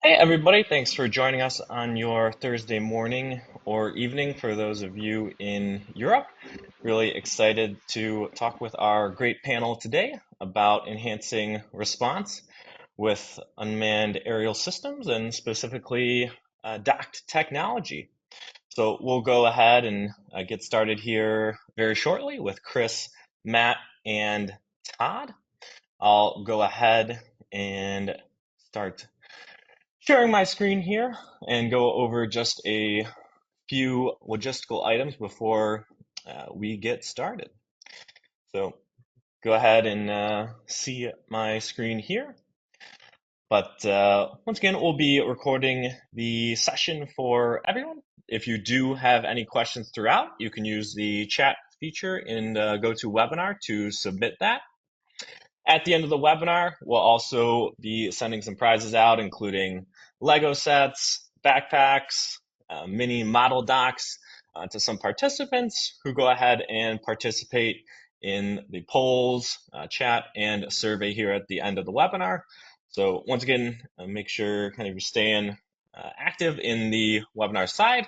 Hey everybody, thanks for joining us on your Thursday morning or evening for those of you in Europe. Really excited to talk with our great panel today about enhancing response with unmanned aerial systems and specifically docked technology. So we'll go ahead and get started here very shortly with Chris, Matt, and Todd. I'll go ahead and start sharing my screen here and go over just a few logistical items before we get started. So go ahead and see my screen here. But once again, we'll be recording the session for everyone. If you do have any questions throughout, you can use the chat feature in the GoToWebinar to submit that. At the end of the webinar, we'll also be sending some prizes out, including Lego sets, backpacks, mini model docks to some participants who go ahead and participate in the polls, chat, and survey here at the end of the webinar. So once again, make sure kind of you're staying active in the webinar side.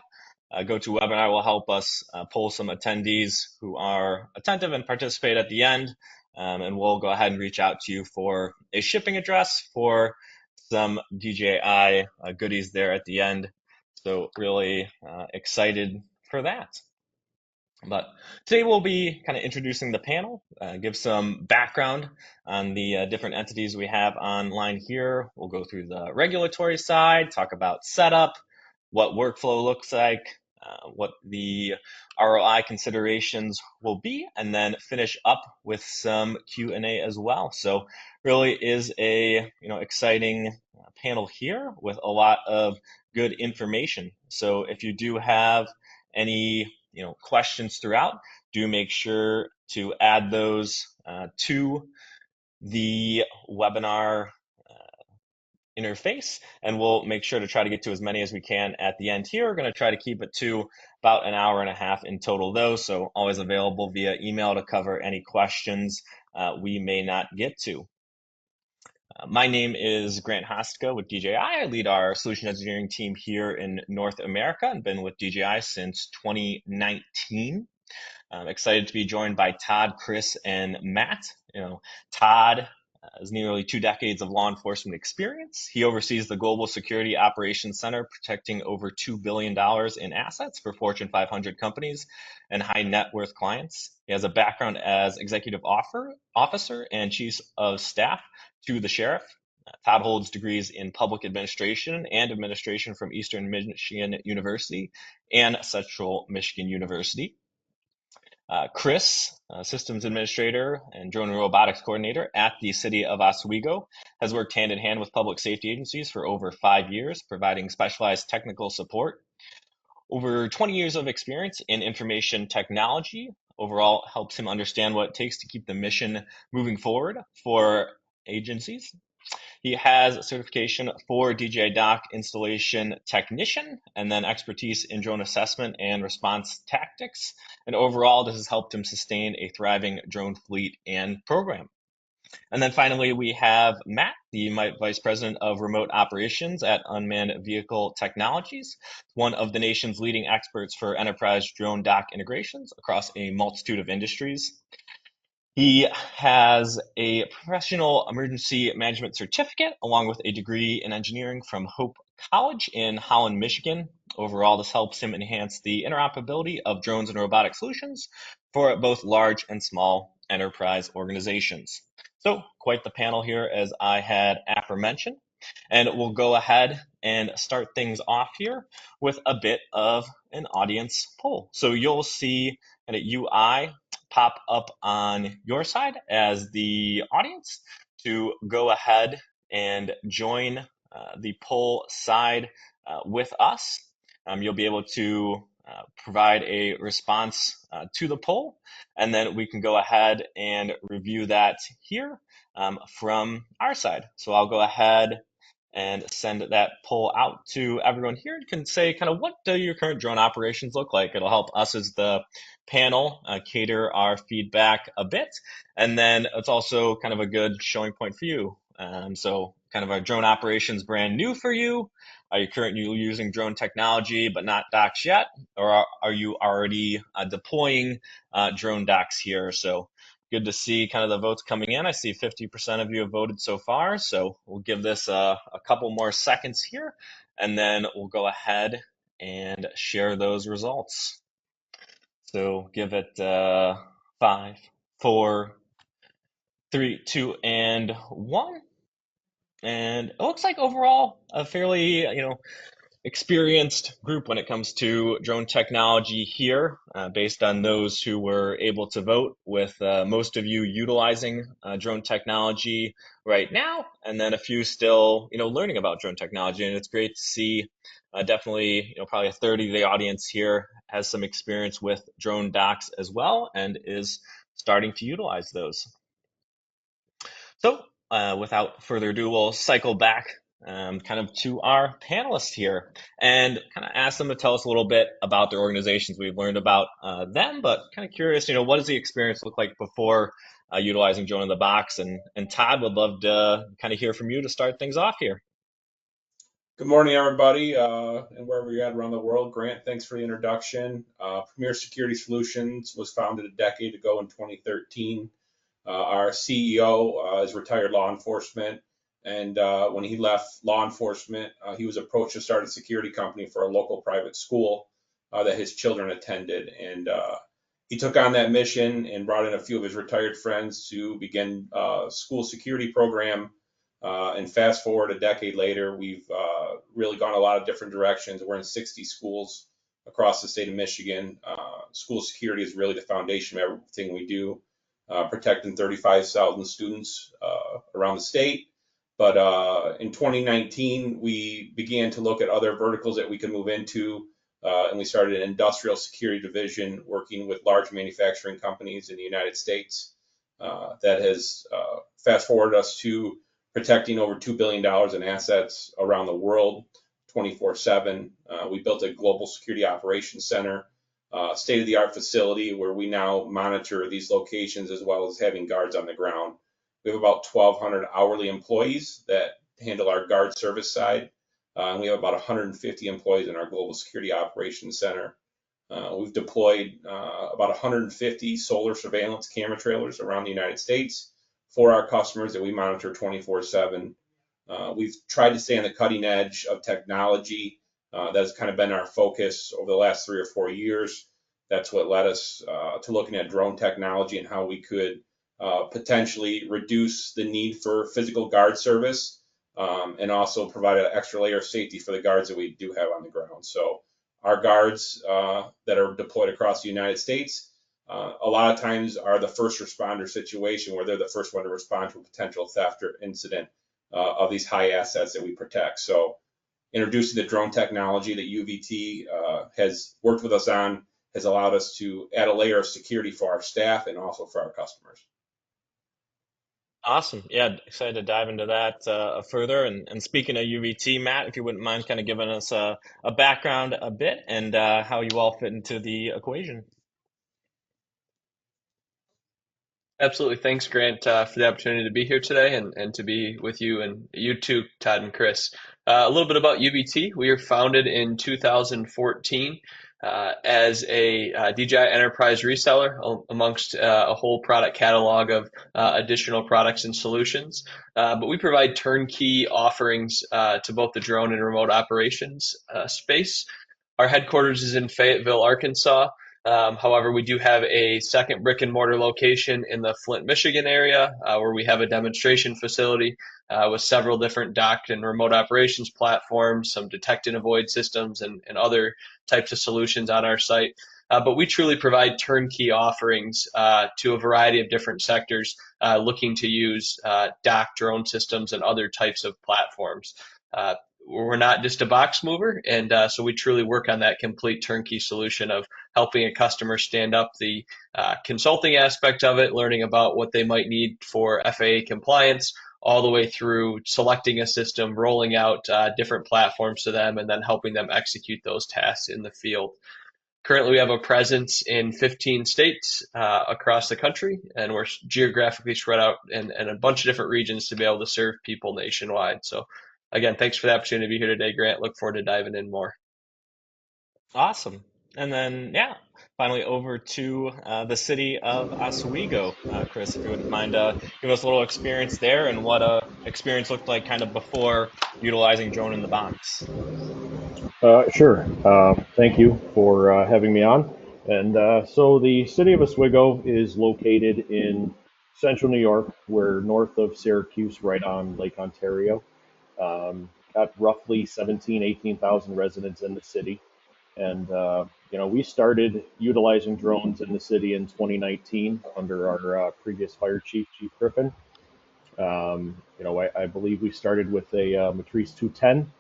GoToWebinar will help us poll some attendees who are attentive and participate at the end. And we'll go ahead and reach out to you for a shipping address for some DJI goodies there at the end. So really excited for that. But today we'll be kind of introducing the panel, give some background on the different entities we have online here. We'll go through the regulatory side, talk about setup, what workflow looks like, what the ROI considerations will be, and then finish up with some Q&A as well. So really is a exciting panel here with a lot of good information. So if you do have any questions throughout, do make sure to add those to the webinar interface, and we'll make sure to try to get to as many as we can at the end here. We're going to try to keep it to about an hour and a half in total, though, so always available via email to cover any questions we may not get to. My name is Grant Hosticka with DJI. I lead our solution engineering team here in North America and been with DJI since 2019. I'm excited to be joined by Todd, Chris, and Matt. Todd has nearly 2 decades of law enforcement experience. He oversees the Global Security Operations Center, protecting over $2 billion in assets for Fortune 500 companies and high net worth clients. He has a background as executive officer and chief of staff to the sheriff. Todd holds degrees in public administration and administration from Eastern Michigan University and Central Michigan University. Chris, systems administrator and drone and robotics coordinator at the city of Oswego, has worked hand in hand with public safety agencies for over 5 years, providing specialized technical support. Over 20 years of experience in information technology overall helps him understand what it takes to keep the mission moving forward for agencies. He has certification for DJI Dock installation technician and then expertise in drone assessment and response tactics. And overall, this has helped him sustain a thriving drone fleet and program. And then finally, we have Matt, the Vice President of Remote Operations at Unmanned Vehicle Technologies, one of the nation's leading experts for enterprise drone dock integrations across a multitude of industries. He has a professional emergency management certificate along with a degree in engineering from Hope College in Holland, Michigan. Overall, this helps him enhance the interoperability of drones and robotic solutions for both large and small enterprise organizations. So, quite the panel here, as I had aforementioned. And we'll go ahead and start things off here with a bit of an audience poll. So, you'll see an UI pop up on your side as the audience to go ahead and join the poll side with us. You'll be able to provide a response to the poll, and then we can go ahead and review that here from our side. So I'll go ahead and send that poll out to everyone here. You can say kind of what do your current drone operations look like. It'll help us as the panel cater our feedback a bit. And then it's also kind of a good showing point for you. So kind of our drone operations brand new for you. Are you currently using drone technology but not docks yet? Or are you already deploying drone docks here? So good to see kind of the votes coming in. I see 50% of you have voted so far. So we'll give this a couple more seconds here, and then we'll go ahead and share those results. So give it 5, 4, 3, 2, and 1. And it looks like overall a fairly, experienced group when it comes to drone technology here, based on those who were able to vote, with most of you utilizing drone technology right now, and then a few still, learning about drone technology. And it's great to see, definitely, probably a third of the audience here has some experience with drone docks as well, and is starting to utilize those. So, without further ado, we'll cycle back kind of to our panelists here and kind of ask them to tell us a little bit about their organizations. We've learned about them, but kind of curious, what does the experience look like before utilizing Drone in the Box? And Todd, would love to kind of hear from you to start things off here. Good morning, everybody, and wherever you're at around the world. Grant, thanks for the introduction. Premier Security Solutions was founded a decade ago in 2013. Our CEO is retired law enforcement, and when he left law enforcement, he was approached to start a security company for a local private school that his children attended. And he took on that mission and brought in a few of his retired friends to begin a school security program. And fast forward a decade later, we've really gone a lot of different directions. We're in 60 schools across the state of Michigan. School security is really the foundation of everything we do, protecting 35,000 students around the state. But in 2019, we began to look at other verticals that we could move into, and we started an industrial security division working with large manufacturing companies in the United States. That has fast forwarded us to protecting over $2 billion in assets around the world 24/7. We built a global security operations center, state-of-the-art facility where we now monitor these locations as well as having guards on the ground. We have about 1,200 hourly employees that handle our guard service side, and we have about 150 employees in our global security operations center. We've deployed about 150 solar surveillance camera trailers around the United States for our customers that we monitor 24/7. We've tried to stay on the cutting edge of technology. That has kind of been our focus over the last 3 or 4 years. That's what led us to looking at drone technology and how we could potentially reduce the need for physical guard service, and also provide an extra layer of safety for the guards that we do have on the ground. So our guards that are deployed across the United States a lot of times are the first responder situation where they're the first one to respond to a potential theft or incident of these high assets that we protect. So introducing the drone technology that UVT has worked with us on has allowed us to add a layer of security for our staff and also for our customers. Awesome. Yeah, excited to dive into that further. And speaking of UVT, Matt, if you wouldn't mind kind of giving us a background a bit, and how you all fit into the equation. Absolutely. Thanks, Grant, for the opportunity to be here today and to be with you and you too, Todd and Chris. A little bit about UVT. We were founded in 2014 as a DJI enterprise reseller amongst a whole product catalog of additional products and solutions. But we provide turnkey offerings to both the drone and remote operations space. Our headquarters is in Fayetteville, Arkansas. However, we do have a second brick and mortar location in the Flint, Michigan area, where we have a demonstration facility with several different docked and remote operations platforms, some detect and avoid systems, and other types of solutions on our site. But we truly provide turnkey offerings to a variety of different sectors looking to use docked drone systems and other types of platforms. We're not just a box mover, and so we truly work on that complete turnkey solution of helping a customer stand up the consulting aspect of it, learning about what they might need for FAA compliance, all the way through selecting a system, rolling out different platforms to them, and then helping them execute those tasks in the field. Currently, we have a presence in 15 states across the country, and we're geographically spread out in a bunch of different regions to be able to serve people nationwide. So, again, thanks for the opportunity to be here today, Grant. Look forward to diving in more. Awesome. And then, yeah, finally over to the city of Oswego. Chris, if you wouldn't mind, give us a little experience there and what experience looked like kind of before utilizing drone in the box. Sure. Thank you for having me on. And so the city of Oswego is located in central New York. We're north of Syracuse, right on Lake Ontario. Got roughly 18,000 residents in the city. And, we started utilizing drones in the city in 2019 under our previous fire chief, Chief Griffin. I believe we started with a Matrice 210.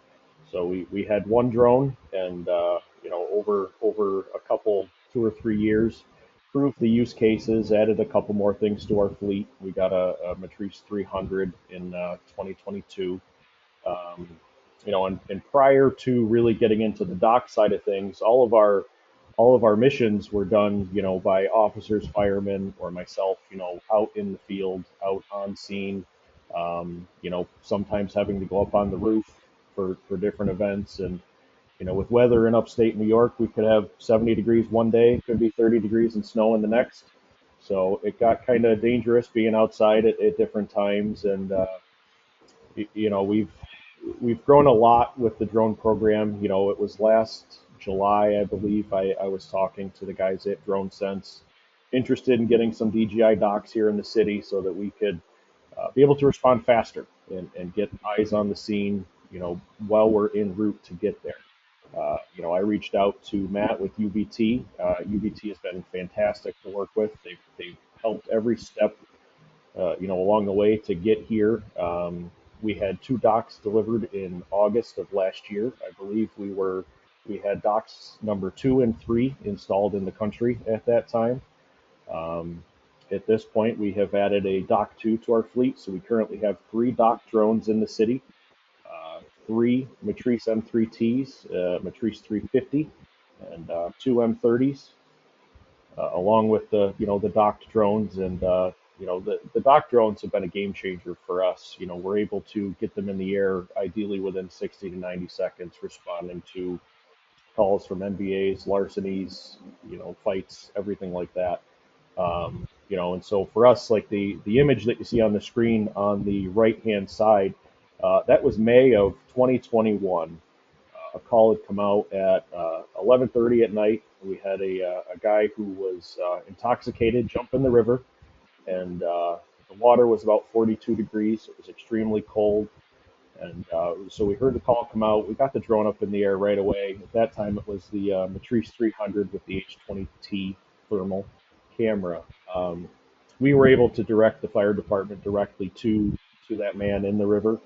So we had one drone, and over a couple 2 or 3 years, proved the use cases, added a couple more things to our fleet. We got a Matrice 300 in 2022. Um, and prior to really getting into the dock side of things, all of our missions were done, by officers, firemen, or myself, out in the field, out on scene. Sometimes having to go up on the roof for different events. And, with weather in upstate New York, we could have 70 degrees one day, could be 30 degrees and snow in the next. So it got kind of dangerous being outside at different times. And, we've grown a lot with the drone program. It was last July, I believe, I was talking to the guys at Drone Sense, interested in getting some DJI docks here in the city so that we could be able to respond faster and get eyes on the scene, while we're en route to get there. I reached out to Matt with UBT. UBT has been fantastic to work with. They've helped every step, along the way to get here. We had two docks delivered in August of last year. I believe we had docks number 2 and 3 installed in the country at that time. Um, at this point, we have added a Dock 2 to our fleet, so we currently have 3 dock drones in the city, 3 Matrice M3Ts, Matrice 350, and 2 M30s, along with the docked drones. And the dock drones have been a game changer for us. We're able to get them in the air ideally within 60 to 90 seconds, responding to calls from NBAs, larcenies, fights, everything like that. And so for us, like the image that you see on the screen on the right hand side, that was May of 2021. A call had come out at 11:30 at night. We had a guy who was intoxicated jump in the river, and the water was about 42 degrees. It was extremely cold. And so we heard the call come out. We got the drone up in the air right away. At that time, it was the Matrice 300 with the H20T thermal camera. Um, we were able to direct the fire department directly to that man in the river.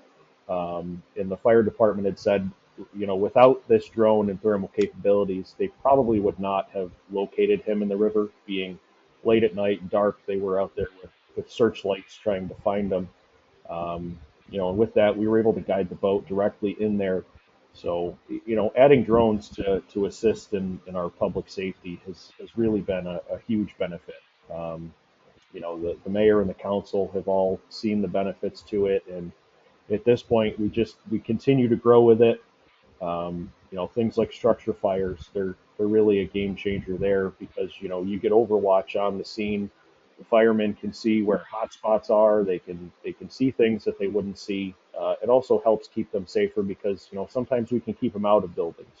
And the fire department had said, without this drone and thermal capabilities, they probably would not have located him in the river. Being late at night, dark, they were out there with searchlights trying to find him. And with that, we were able to guide the boat directly in there. So, adding drones to assist in our public safety has really been a huge benefit. Um, the mayor and the council have all seen the benefits to it. And at this point, we continue to grow with it. Things like structure fires, they're really a game changer there because you get Overwatch on the scene. The firemen can see where hot spots are. They can see things that they wouldn't see. It also helps keep them safer because sometimes we can keep them out of buildings.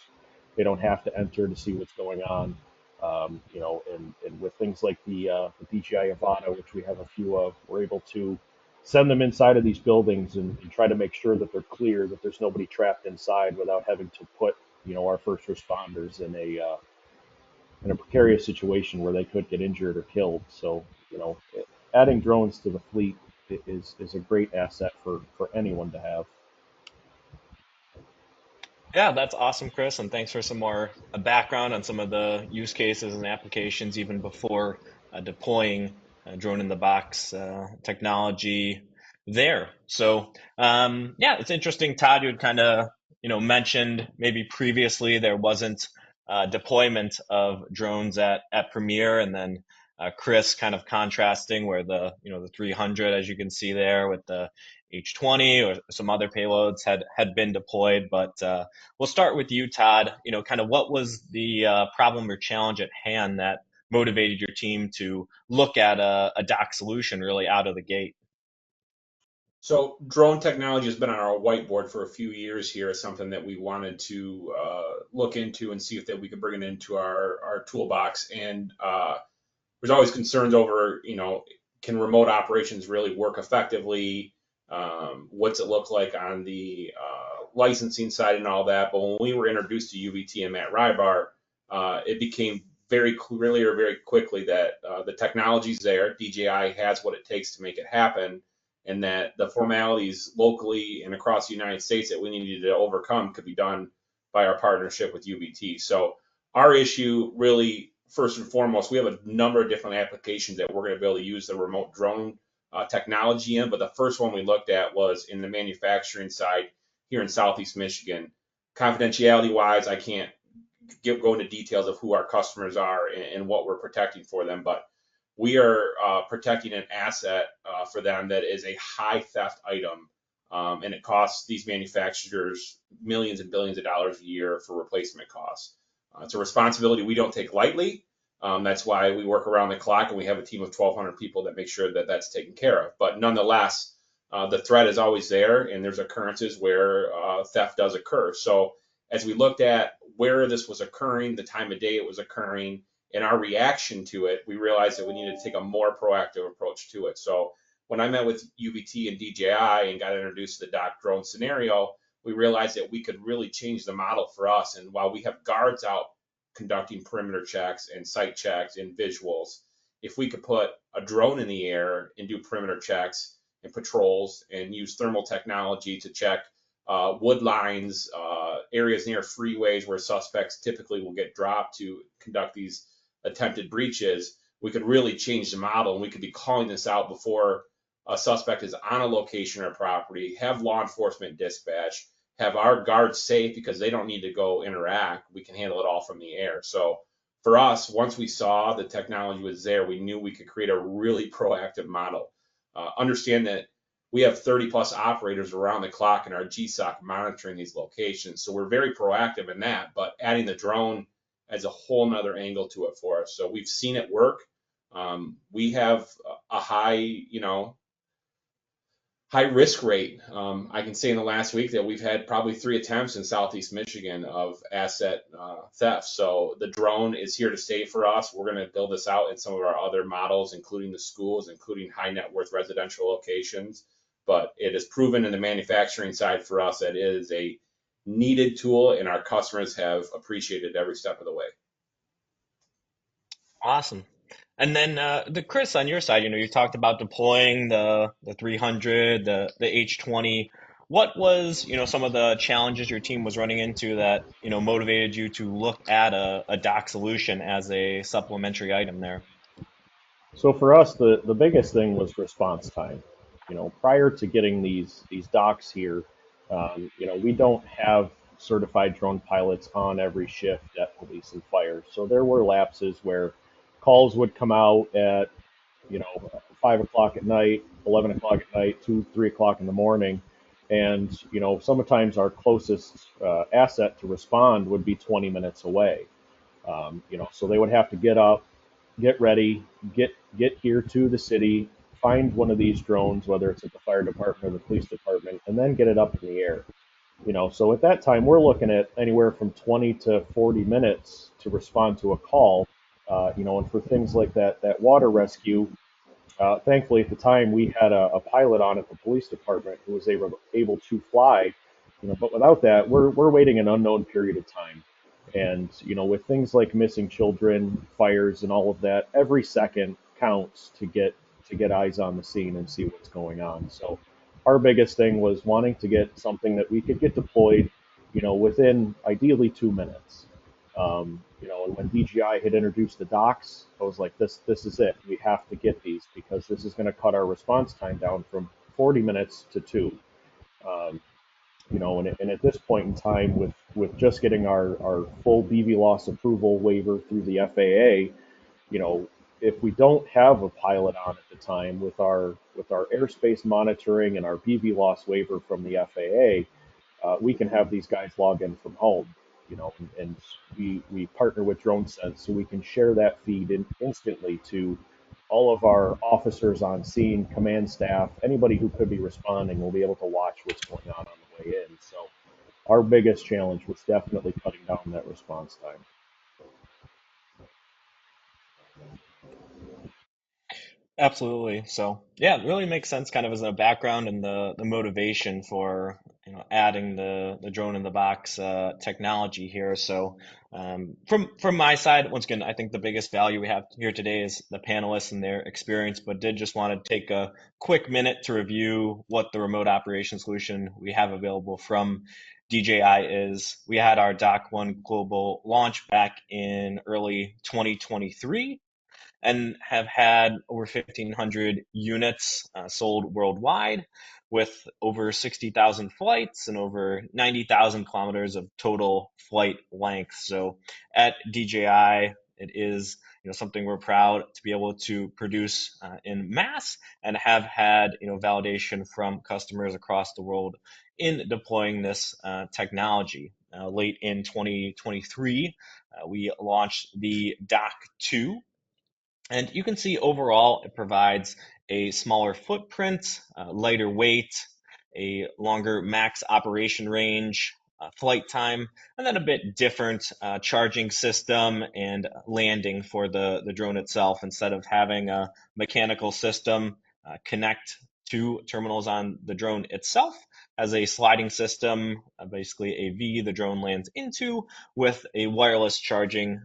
They don't have to enter to see what's going on. And with things like the DJI Avata, which we have a few of, we're able to send them inside of these buildings and try to make sure that they're clear, that there's nobody trapped inside without having to put our first responders in a precarious situation where they could get injured or killed. So adding drones to the fleet is a great asset for anyone to have. Yeah, that's awesome, Chris, and thanks for some more background on some of the use cases and applications even before deploying drone in the box technology there. So, yeah, it's interesting, Todd. You had kind of mentioned maybe previously there wasn't deployment of drones at Premier, and then Chris kind of contrasting where the 300, as you can see there, with the H20 or some other payloads had been deployed. But we'll start with you, Todd. Kind of what was the problem or challenge at hand that motivated your team to look at a dock solution really out of the gate? So drone technology has been on our whiteboard for a few years here as something that we wanted to look into and see if that we could bring it into our toolbox. And there's always concerns over, can remote operations really work effectively? What's it look like on the licensing side and all that? But when we were introduced to UBT and Matt Rybar, it became very clear very quickly that the technology's there. DJI has what it takes to make it happen, and that the formalities locally and across the United States that we needed to overcome could be done by our partnership with UBT. So our issue really, first and foremost, we have a number of different applications that we're going to be able to use the remote drone technology in, but the first one we looked at was in the manufacturing side here in Southeast Michigan. Confidentiality wise, I can't go into details of who our customers are and what we're protecting for them, but we are protecting an asset for them that is a high theft item, and it costs these manufacturers millions and billions of dollars a year for replacement costs. It's a responsibility we don't take lightly. That's why we work around the clock, and we have a team of 1,200 people that make sure that that's taken care of. But nonetheless, the threat is always there, and there's occurrences where theft does occur. So as we looked at where this was occurring, the time of day it was occurring, and our reaction to it, we realized that we needed to take a more proactive approach to it. So when I met with UBT and DJI and got introduced to the Dock drone scenario, we realized that we could really change the model for us. And while we have guards out conducting perimeter checks and site checks and visuals, if we could put a drone in the air and do perimeter checks and patrols and use thermal technology to check wood lines, areas near freeways where suspects typically will get dropped to conduct these attempted breaches, we could really change the model, and we could be calling this out before a suspect is on a location or property, have law enforcement dispatch, have our guards safe because they don't need to go interact. We can handle it all from the air. So for us, once we saw the technology was there, we knew we could create a really proactive model. Understand that we have 30 plus operators around the clock in our GSOC monitoring these locations. So we're very proactive in that, but adding the drone adds a whole nother angle to it for us. So we've seen it work. We have a high risk rate. I can say in the last week that we've had probably 3 attempts in Southeast Michigan of asset theft. So the drone is here to stay for us. We're going to build this out in some of our other models, including the schools, including high net worth residential locations. But it is proven in the manufacturing side for us that it is a needed tool, and our customers have appreciated every step of the way. Awesome. And then the Chris, on your side, you talked about deploying the 300, the H20. What was, some of the challenges your team was running into that, motivated you to look at a dock solution as a supplementary item there? So for us, the biggest thing was response time. Prior to getting these docks here, we don't have certified drone pilots on every shift at police and fire. So there were lapses where calls would come out at 5 o'clock at night, 11 o'clock at night, 2, 3 o'clock in the morning. And, sometimes our closest asset to respond would be 20 minutes away. So they would have to get up, get ready, get here to the city, find one of these drones, whether it's at the fire department or the police department, and then get it up in the air. So at that time, we're looking at anywhere from 20 to 40 minutes to respond to a call. And for things like that water rescue, thankfully at the time we had a pilot on at the police department who was able to fly. But without that, we're waiting an unknown period of time. And with things like missing children, fires, and all of that, every second counts to get eyes on the scene and see what's going on. So our biggest thing was wanting to get something that we could get deployed, within ideally 2 minutes. And when DJI had introduced the docks, I was like, this is it. We have to get these because this is going to cut our response time down from 40 minutes to 2. And at this point in time, with just getting our full BVLOS approval waiver through the FAA, if we don't have a pilot on at the time with our airspace monitoring and our BVLOS waiver from the FAA, we can have these guys log in from home, and we partner with DroneSense so we can share that feed instantly to all of our officers on scene, command staff, anybody who could be responding will be able to watch what's going on the way in. So our biggest challenge was definitely cutting down that response time. Absolutely. So yeah, it really makes sense kind of as a background and the motivation for adding the drone in the box technology here. So from my side, once again, I think the biggest value we have here today is the panelists and their experience, but did just want to take a quick minute to review what the remote operation solution we have available from DJI is. We had our Dock 1 global launch back in early 2023 and have had over 1,500 units sold worldwide with over 60,000 flights and over 90,000 kilometers of total flight length. So at DJI, it is something we're proud to be able to produce in mass and have had validation from customers across the world in deploying this technology. Late in 2023, we launched the Dock 2, and you can see overall it provides a smaller footprint, lighter weight, a longer max operation range, flight time, and then a bit different charging system and landing for the drone itself. Instead of having a mechanical system connect to terminals on the drone itself, as a sliding system, basically a V the drone lands into with a wireless charging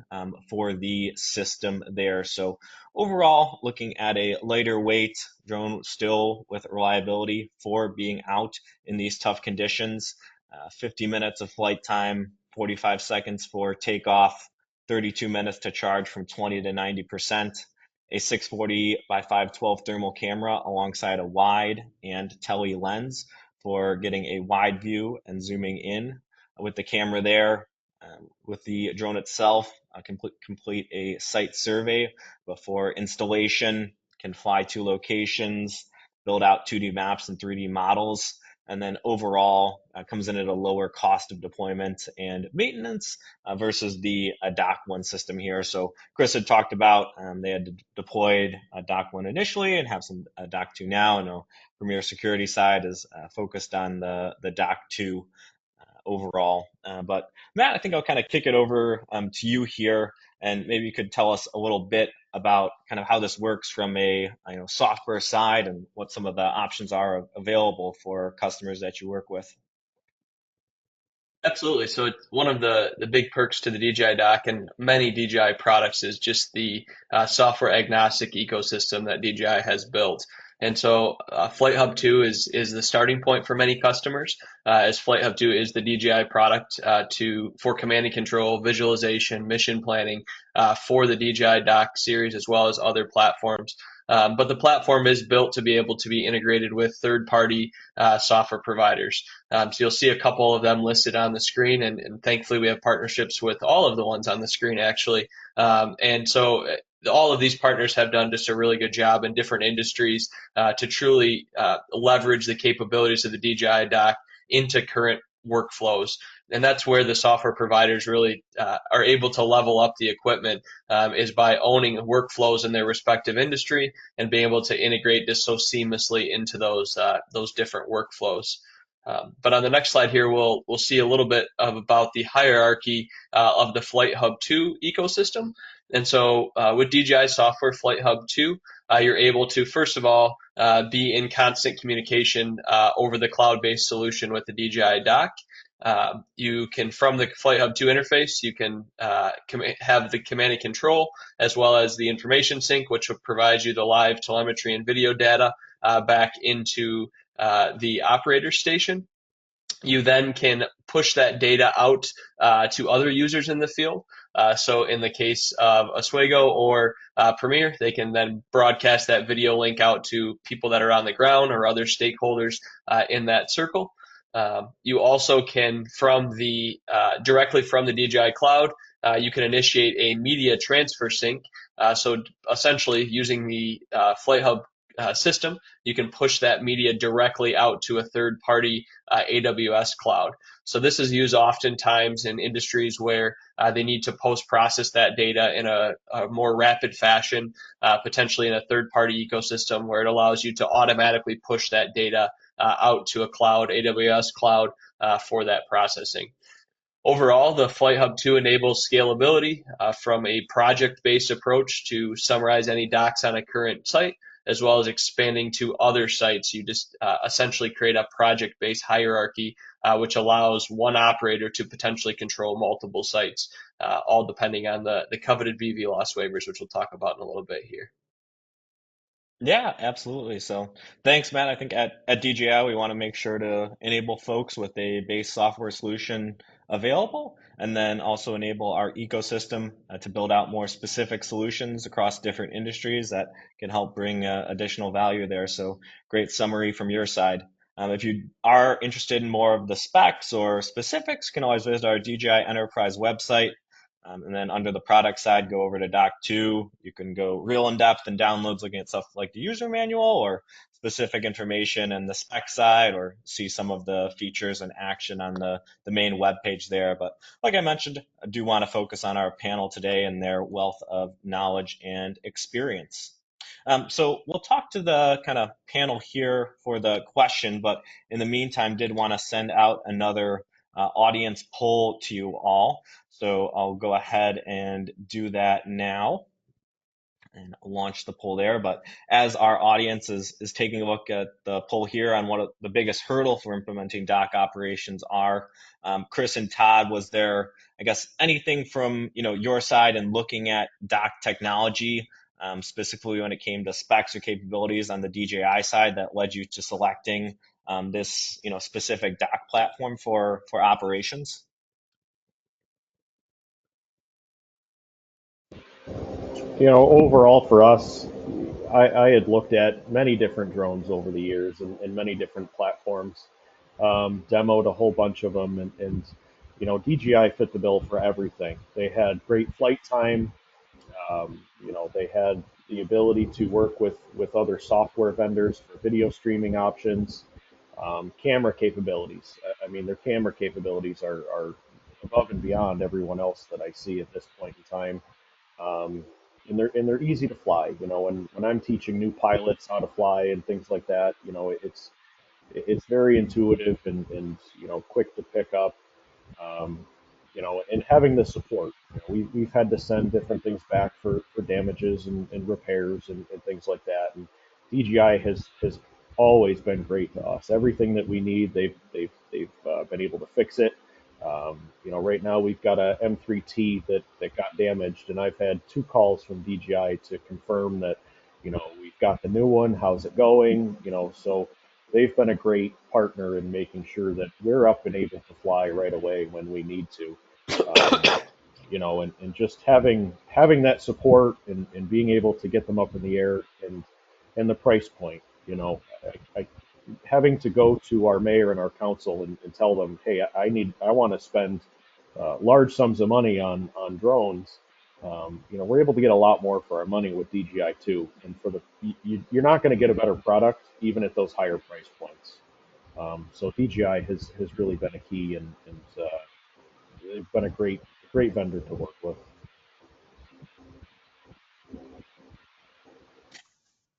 for the system there. So overall, looking at a lighter weight drone, still with reliability for being out in these tough conditions. 50 minutes of flight time, 45 seconds for takeoff, 32 minutes to charge from 20 to 90%. A 640 by 512 thermal camera alongside a wide and tele lens for getting a wide view and zooming in with the camera there. With the drone itself, complete a site survey before installation, can fly to locations, build out 2D maps and 3D models, and then overall comes in at a lower cost of deployment and maintenance versus the Dock 1 system here. So Chris had talked about they had deployed Dock 1 initially and have some Dock 2 now. I know Premier Security side is focused on the Dock 2 overall. But Matt, I think I'll kind of kick it over to you here, and maybe you could tell us a little bit about kind of how this works from a software side and what some of the options are available for customers that you work with. Absolutely. So it's one of the big perks to the DJI Dock and many DJI products is just the software agnostic ecosystem that DJI has built. And so FlightHub 2 is the starting point for many customers, as FlightHub 2 is the DJI product for command and control, visualization, mission planning for the DJI Dock series as well as other platforms. But the platform is built to be able to be integrated with third-party software providers. So you'll see a couple of them listed on the screen, and thankfully we have partnerships with all of the ones on the screen actually. And so all of these partners have done just a really good job in different industries to truly leverage the capabilities of the DJI Dock into current workflows. And that's where the software providers really are able to level up the equipment is by owning workflows in their respective industry and being able to integrate this so seamlessly into those different workflows. But on the next slide here, we'll see a little bit about the hierarchy of the FlightHub 2 ecosystem. And so with DJI software FlightHub 2, you're able to, first of all, be in constant communication over the cloud-based solution with the DJI Dock. You can, from the FlightHub 2 interface, you can have the command and control as well as the information sync, which will provide you the live telemetry and video data back into the operator station. You then can push that data out to other users in the field. So in the case of Oswego or Premier, they can then broadcast that video link out to people that are on the ground or other stakeholders in that circle. You also can, directly from the DJI cloud, you can initiate a media transfer sync. So essentially, using the FlightHub system, you can push that media directly out to a third-party AWS cloud. So this is used oftentimes in industries where they need to post-process that data in a more rapid fashion, potentially in a third-party ecosystem where it allows you to automatically push that data out to a cloud, AWS cloud, for that processing. Overall, the FlightHub 2 enables scalability from a project-based approach to summarize any docs on a current site, as well as expanding to other sites. You just essentially create a project-based hierarchy, which allows one operator to potentially control multiple sites, all depending on the coveted BVLOS waivers, which we'll talk about in a little bit here. Yeah, absolutely. So thanks, Matt. I think at DJI, we want to make sure to enable folks with a base software solution available, and then also enable our ecosystem to build out more specific solutions across different industries that can help bring additional value there. So great summary from your side. If you are interested in more of the specs or specifics, you can always visit our DJI Enterprise website. And then under the product side, go over to Dock 2. You can go real in depth and downloads looking at stuff like the user manual or specific information and the spec side, or see some of the features and action on the main web page there. But like I mentioned, I do want to focus on our panel today and their wealth of knowledge and experience. So we'll talk to the kind of panel here for the question, but in the meantime, did want to send out another audience poll to you all. So I'll go ahead and do that now and launch the poll there. But as our audience is taking a look at the poll here on what the biggest hurdle for implementing dock operations are, Chris and Todd, was there, I guess, anything from your side and looking at dock technology, specifically when it came to specs or capabilities on the DJI side, that led you to selecting this specific dock platform for operations? Overall for us, I had looked at many different drones over the years and many different platforms, demoed a whole bunch of them, and DJI fit the bill for everything. They had great flight time. They had the ability to work with other software vendors for video streaming options, camera capabilities. I mean, their camera capabilities are above and beyond everyone else that I see at this point in time. Um, and they're easy to fly. When I'm teaching new pilots how to fly and things like that, it's very intuitive and quick to pick up. Um, and having the support. We've had to send different things back for damages and repairs and things like that. And DJI has always been great to us. Everything that we need, they've been able to fix it. Right now we've got a M3T that got damaged, and I've had 2 calls from DJI to confirm that, we've got the new one. How's it going? So they've been a great partner in making sure that we're up and able to fly right away when we need to. Um, and just having that support and being able to get them up in the air and the price point. Having to go to our mayor and our council and tell them, hey, I want to spend large sums of money on drones. We're able to get a lot more for our money with DJI too, and you're not going to get a better product even at those higher price points. So DJI has really been a key, and they've been a great vendor to work with.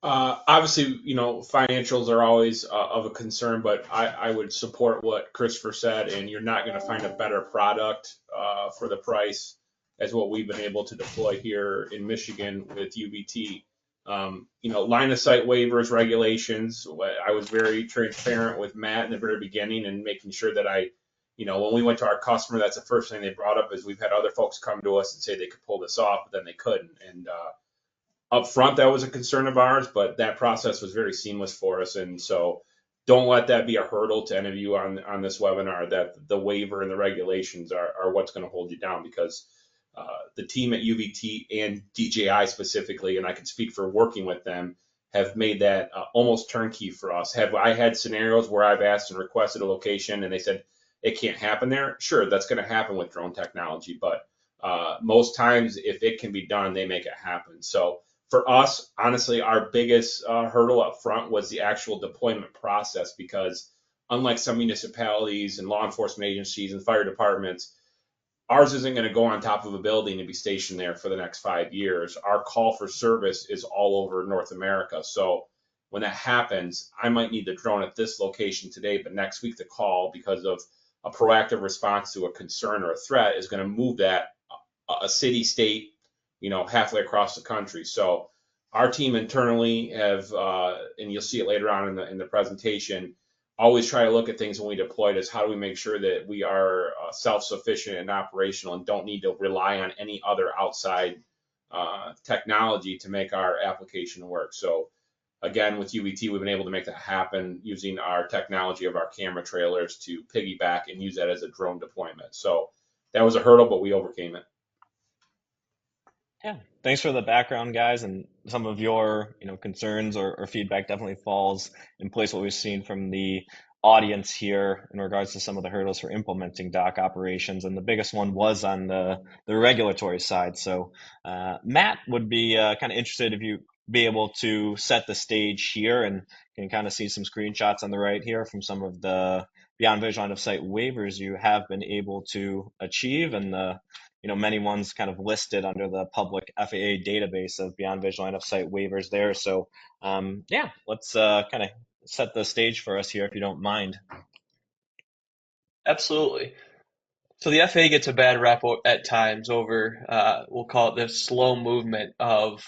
Obviously, financials are always of a concern, but I would support what Christopher said, and you're not going to find a better product for the price as what we've been able to deploy here in Michigan with UBT. Line of sight waivers, regulations. I was very transparent with Matt in the very beginning and making sure that when we went to our customer, that's the first thing they brought up is we've had other folks come to us and say they could pull this off, but then they couldn't. And up front, that was a concern of ours, but that process was very seamless for us. And so don't let that be a hurdle to any of you on this webinar, that the waiver and the regulations are what's going to hold you down, because the team at UVT and DJI specifically, and I can speak for working with them, have made that almost turnkey for us. Have I had scenarios where I've asked and requested a location and they said it can't happen there? Sure, that's going to happen with drone technology, but most times if it can be done, they make it happen. So for us, honestly, our biggest hurdle up front was the actual deployment process, because unlike some municipalities and law enforcement agencies and fire departments, ours isn't going to go on top of a building and be stationed there for the next 5 years. Our call for service is all over North America. So when that happens, I might need the drone at this location today, but next week the call, because of a proactive response to a concern or a threat, is going to move that a city, state, halfway across the country. So our team internally have, and you'll see it later on in the presentation, always try to look at things when we deploy this. How do we make sure that we are self-sufficient and operational and don't need to rely on any other outside technology to make our application work? So again, with UVT, we've been able to make that happen using our technology of our camera trailers to piggyback and use that as a drone deployment. So that was a hurdle, but we overcame it. Yeah, thanks for the background, guys, and some of your concerns or feedback definitely falls in place what we've seen from the audience here in regards to some of the hurdles for implementing dock operations, and the biggest one was on the regulatory side. So Matt would be kind of interested if you be able to set the stage here, and can kind of see some screenshots on the right here from some of the beyond visual line of sight waivers you have been able to achieve, and the many ones kind of listed under the public FAA database of beyond visual line of sight waivers there. So yeah, let's kind of set the stage for us here, if you don't mind. Absolutely. So the FAA gets a bad rep at times over, we'll call it the slow movement of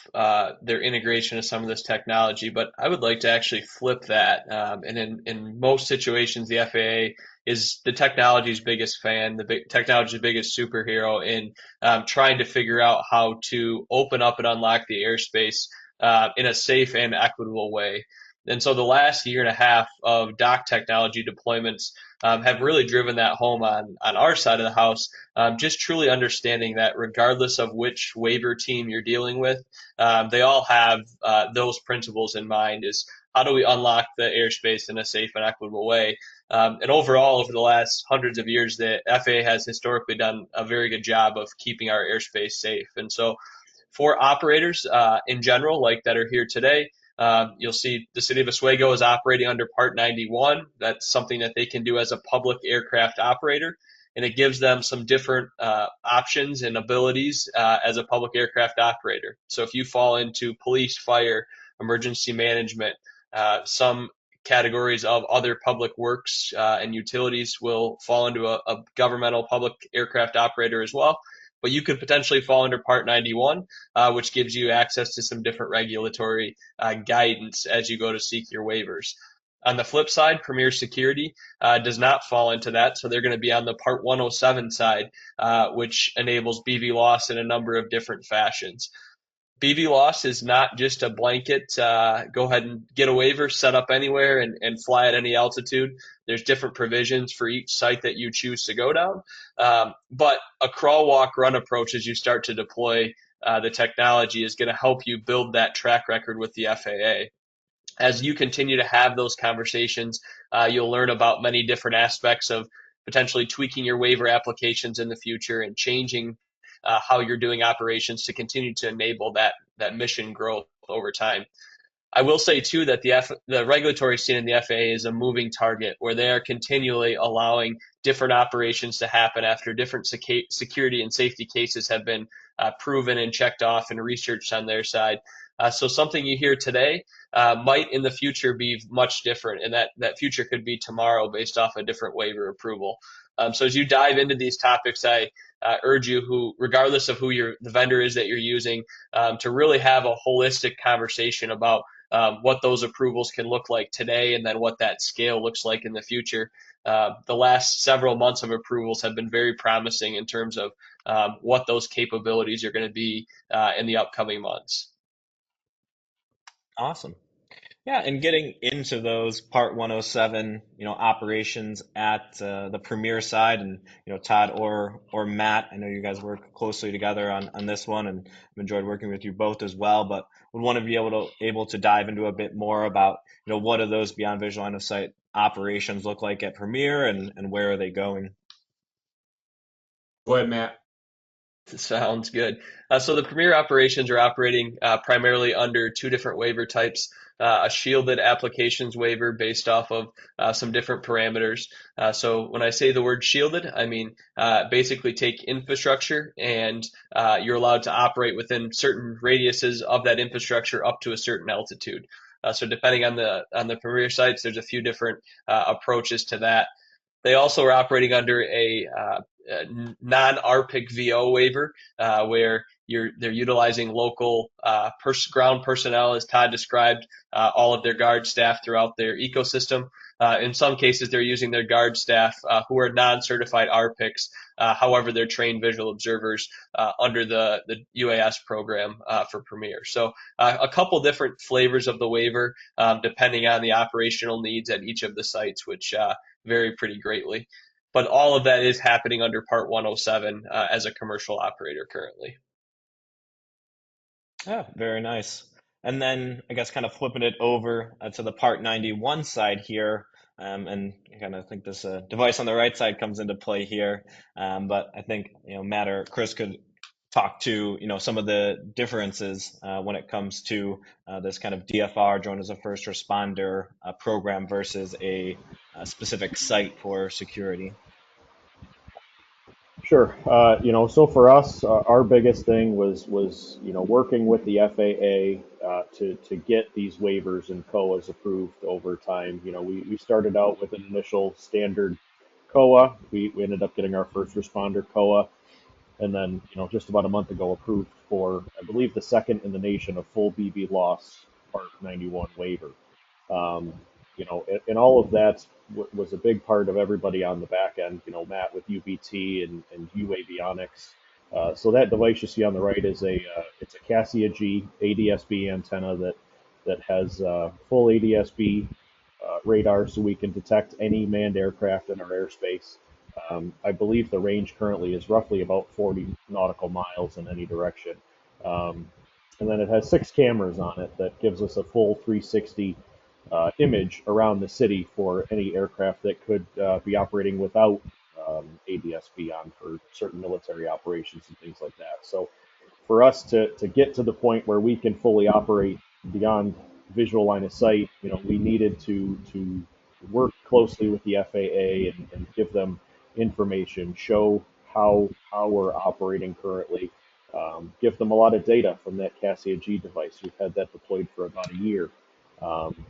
their integration of some of this technology. But I would like to actually flip that. And in most situations, the FAA is the technology's biggest fan, technology's biggest superhero in trying to figure out how to open up and unlock the airspace in a safe and equitable way. And so the last year and a half of dock technology deployments have really driven that home on our side of the house. Just truly understanding that regardless of which waiver team you're dealing with, they all have those principles in mind: is how do we unlock the airspace in a safe and equitable way? And overall, over the last hundreds of years, the FAA has historically done a very good job of keeping our airspace safe. And so for operators in general, like that are here today, you'll see the city of Oswego is operating under Part 91. That's something that they can do as a public aircraft operator, and it gives them some different options and abilities as a public aircraft operator. So if you fall into police, fire, emergency management, some categories of other public works and utilities will fall into a governmental public aircraft operator as well. But you could potentially fall under Part 91, which gives you access to some different regulatory guidance as you go to seek your waivers. On the flip side, Premier Security does not fall into that, so they're going to be on the Part 107 side, which enables BVLOS in a number of different fashions. BVLOS is not just a blanket, go ahead and get a waiver, set up anywhere, and fly at any altitude. There's different provisions for each site that you choose to go down. But a crawl, walk, run approach as you start to deploy the technology is going to help you build that track record with the FAA. As you continue to have those conversations, you'll learn about many different aspects of potentially tweaking your waiver applications in the future and changing how you're doing operations to continue to enable that mission growth over time. I will say too that the regulatory scene in the FAA is a moving target, where they are continually allowing different operations to happen after different security and safety cases have been proven and checked off and researched on their side. So something you hear today might in the future be much different, and that future could be tomorrow based off a different waiver approval. So as you dive into these topics, I urge you, regardless of who the vendor is that you're using, to really have a holistic conversation about what those approvals can look like today, and then what that scale looks like in the future. The last several months of approvals have been very promising in terms of what those capabilities are going to be in the upcoming months. Awesome. Yeah, and getting into those Part 107, operations at the Premier side, and Todd or Matt, I know you guys work closely together on this one, and I've enjoyed working with you both as well. But would want to be able to dive into a bit more about what do those beyond visual line of sight operations look like at Premier, and where are they going? Go ahead, Matt. Sounds good. So the Premier operations are operating primarily under two different waiver types. A shielded applications waiver based off of some different parameters. So when I say the word shielded, I mean basically take infrastructure and you're allowed to operate within certain radiuses of that infrastructure up to a certain altitude. So depending on the Premier sites, there's a few different approaches to that. They also are operating under a non-RPIC VO waiver, where they're utilizing local ground personnel, as Todd described, all of their guard staff throughout their ecosystem. In some cases, they're using their guard staff who are non-certified RPICs. However, they're trained visual observers under the UAS program for Premier. So a couple different flavors of the waiver, depending on the operational needs at each of the sites, which vary pretty greatly. But all of that is happening under Part 107 as a commercial operator currently. Oh, very nice. And then I guess kind of flipping it over to the Part 91 side here, and I kind of think this device on the right side comes into play here. But I think Matt or Chris could talk to some of the differences when it comes to this kind of DFR, drone as a first responder program versus a specific site for security. Sure. So for us, our biggest thing was working with the FAA to get these waivers and COAs approved over time. We started out with an initial standard COA. We ended up getting our first responder COA, and then just about a month ago approved for, I believe, the second in the nation of full BVLOS Part 91 waiver. Um, and all of that was a big part of everybody on the back end. Matt with UBT and UAvionics. So that device you see on the right is it's a Cassia G ADS-B antenna that has full ADS-B radar, so we can detect any manned aircraft in our airspace. I believe the range currently is roughly about 40 nautical miles in any direction. Um, and then it has 6 cameras on it that gives us a full 360 image around the city for any aircraft that could be operating without ADS-B on for certain military operations and things like that. So for us to get to the point where we can fully operate beyond visual line of sight, we needed to work closely with the FAA and give them information, show how we're operating currently, give them a lot of data from that Cassia G device. We've had that deployed for about a year. Um,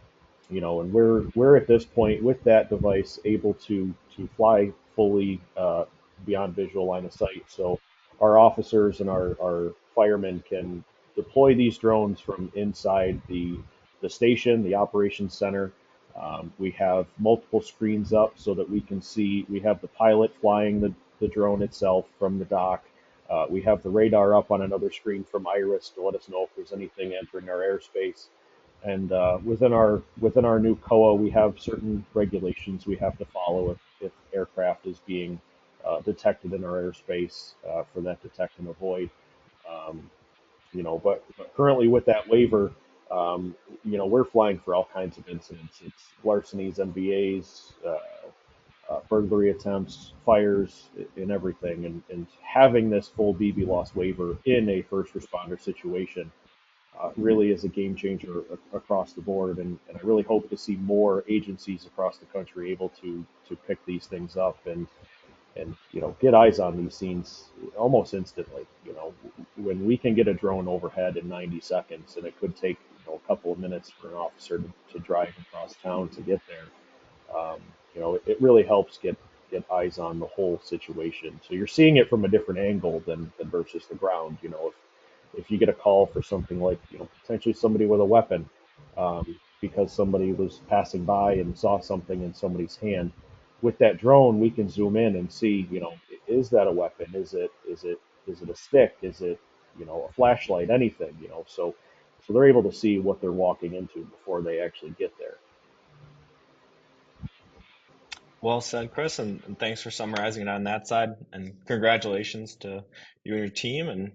and we're at this point with that device able to fly fully beyond visual line of sight. So our officers and our firemen can deploy these drones from inside the station, the operations center. We have multiple screens up so that we can see. We have the pilot flying the drone itself from the dock. We have the radar up on another screen from Iris to let us know if there's anything entering our airspace. And within our new COA, we have certain regulations we have to follow if aircraft is being detected in our airspace for that detect and avoid. Um, but currently with that waiver, we're flying for all kinds of incidents. It's larcenies, MVAs, burglary attempts, fires, and everything. And having this full BB waiver in a first responder situation really is a game changer across the board. And I really hope to see more agencies across the country able to pick these things up and get eyes on these scenes almost instantly. When we can get a drone overhead in 90 seconds, and it could take a couple of minutes for an officer to drive across town to get there. It really helps get eyes on the whole situation. So you're seeing it from a different angle than versus the ground. If you get a call for something like potentially somebody with a weapon, because somebody was passing by and saw something in somebody's hand, with that drone we can zoom in and see, is that a weapon? Is it a stick? Is it a flashlight? Anything? So So they're able to see what they're walking into before they actually get there. Well said, Chris, and thanks for summarizing it on that side. And congratulations to you and your team and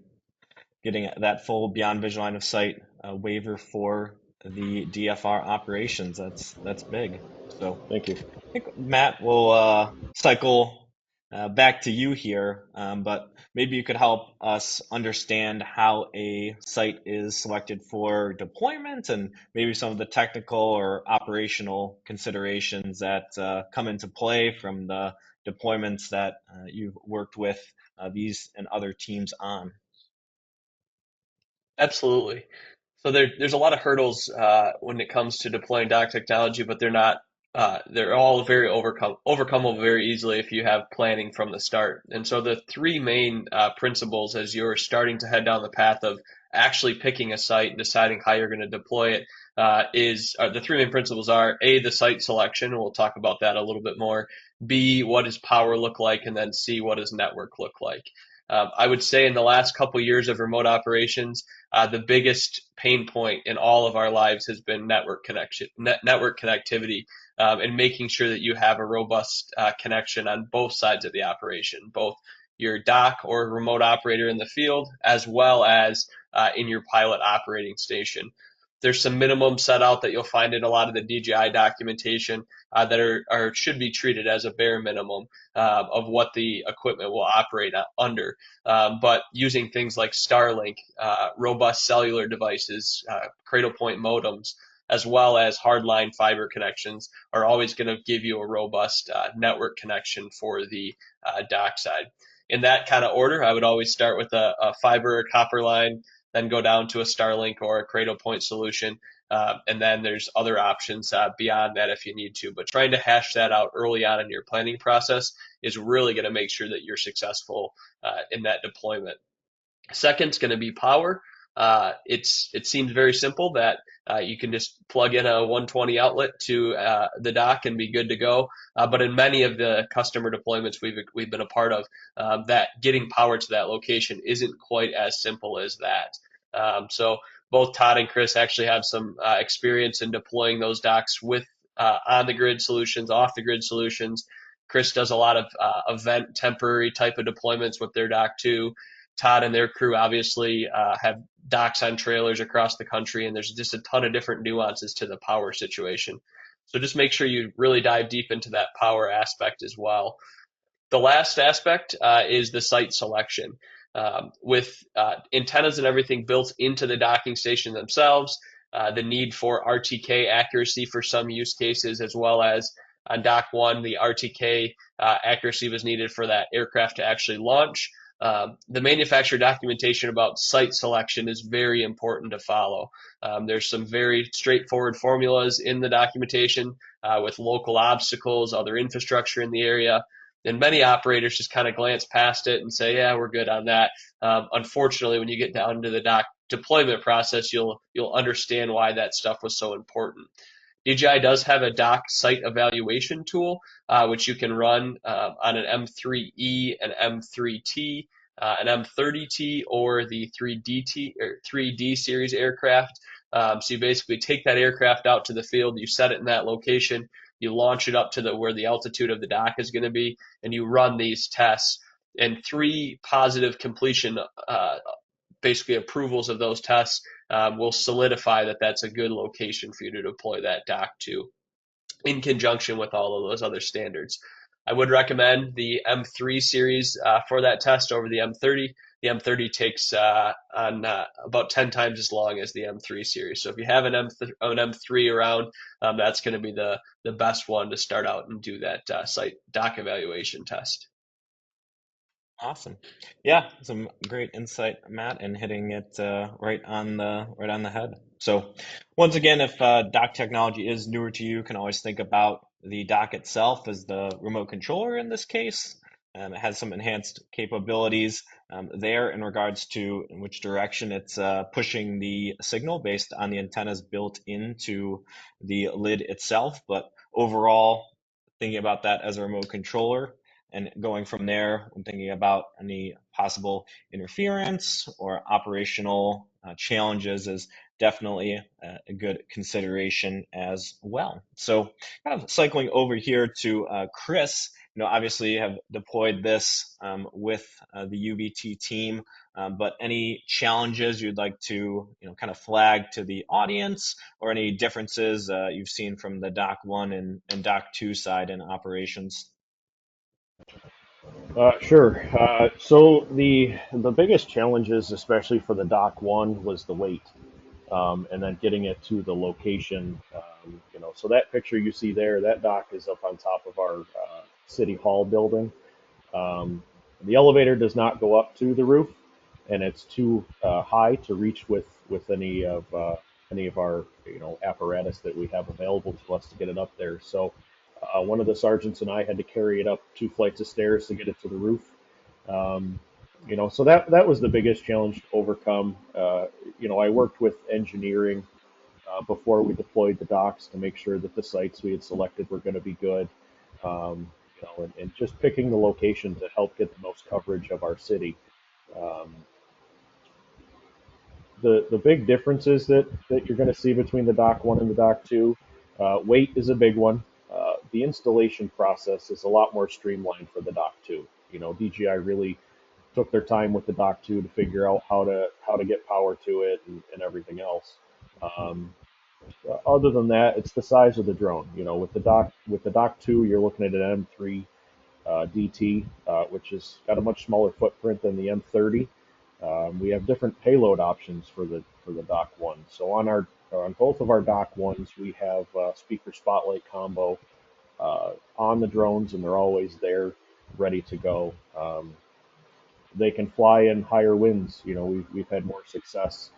getting that full beyond visual line of sight waiver for the DFR operations. That's big. So Thank you. I think Matt will cycle back to you here, but maybe you could help us understand how a site is selected for deployment and maybe some of the technical or operational considerations that come into play from the deployments that you've worked with these and other teams on. Absolutely. So there's a lot of hurdles when it comes to deploying dock technology, but they're all very overcomable very easily if you have planning from the start. And so the three main principles as you're starting to head down the path of actually picking a site and deciding how you're going to deploy it the three main principles are A, the site selection, and we'll talk about that a little bit more. B, what does power look like? And then C, what does network look like? I would say in the last couple years of remote operations, the biggest pain point in all of our lives has been network connectivity, and making sure that you have a robust connection on both sides of the operation, both your dock or remote operator in the field, as well as in your pilot operating station. There's some minimum set out that you'll find in a lot of the DJI documentation that should be treated as a bare minimum of what the equipment will operate under. But using things like Starlink, robust cellular devices, cradle point modems, as well as hardline fiber connections are always going to give you a robust network connection for the dock side. In that kind of order, I would always start with a fiber or copper line, then go down to a Starlink or a cradle point solution. And then there's other options beyond that if you need to. But trying to hash that out early on in your planning process is really going to make sure that you're successful in that deployment. Second is going to be power. It seems very simple that you can just plug in a 120 outlet to the dock and be good to go. But in many of the customer deployments we've been a part of, that getting power to that location isn't quite as simple as that. So both Todd and Chris actually have some experience in deploying those docks with on the grid solutions, off the grid solutions. Chris does a lot of event temporary type of deployments with their dock too. Todd and their crew obviously have docks on trailers across the country, and there's just a ton of different nuances to the power situation. So just make sure you really dive deep into that power aspect as well. The last aspect is the site selection. With antennas and everything built into the docking station themselves, the need for RTK accuracy for some use cases, as well as on Dock 1, the RTK accuracy was needed for that aircraft to actually launch. The manufacturer documentation about site selection is very important to follow. There's some very straightforward formulas in the documentation with local obstacles, other infrastructure in the area. And many operators just kind of glance past it and say, yeah, we're good on that. Unfortunately, when you get down to the dock deployment process, you'll understand why that stuff was so important. DJI does have a dock site evaluation tool, which you can run on an M3E, an M3T, an M30T, or the 3DT or 3D series aircraft. So you basically take that aircraft out to the field, you set it in that location, you launch it up to where the altitude of the dock is going to be, and you run these tests. And three positive completion, basically approvals of those tests, will solidify that that's a good location for you to deploy that dock to, in conjunction with all of those other standards. I would recommend the M3 series for that test over the M30. The M30 takes about 10 times as long as the M3 series. So if you have an M3 around, that's going to be the best one to start out and do that site dock evaluation test. Awesome. Yeah, some great insight, Matt, and hitting it right on the head. So, once again, if dock technology is newer to you, you can always think about the dock itself as the remote controller in this case. It has some enhanced capabilities there in regards to in which direction it's pushing the signal based on the antennas built into the lid itself. But overall, thinking about that as a remote controller, and going from there, I'm thinking about any possible interference or operational challenges as definitely a good consideration as well. So kind of cycling over here to Chris, obviously you have deployed this with the UVT team, but any challenges you'd like to, kind of flag to the audience, or any differences you've seen from the Dock 1 and Dock 2 side in operations? Sure. So the biggest challenges, especially for the Dock 1, was the weight, and then getting it to the location. So that picture you see there, that dock is up on top of our city hall building. Um, the elevator does not go up to the roof, and it's too high to reach with any of our apparatus that we have available to us to get it up there. So one of the sergeants and I had to carry it up 2 flights of stairs to get it to the roof. Um, so that was the biggest challenge to overcome. I worked with engineering before we deployed the docks to make sure that the sites we had selected were going to be good. And just picking the location to help get the most coverage of our city. Um, the big differences that you're going to see between the Dock 1 and the Dock 2, weight is a big one. The installation process is a lot more streamlined for the Dock 2. DJI really took their time with the Dock 2 to figure out how to get power to it and everything else. Um, Other than that, it's the size of the drone. With the Dock 2, you're looking at an M3 DT, which has got a much smaller footprint than the M30. We have different payload options for the Dock 1. So on both of our Dock 1s, we have speaker spotlight combo on the drones, and they're always there, ready to go. They can fly in higher winds. We've had more success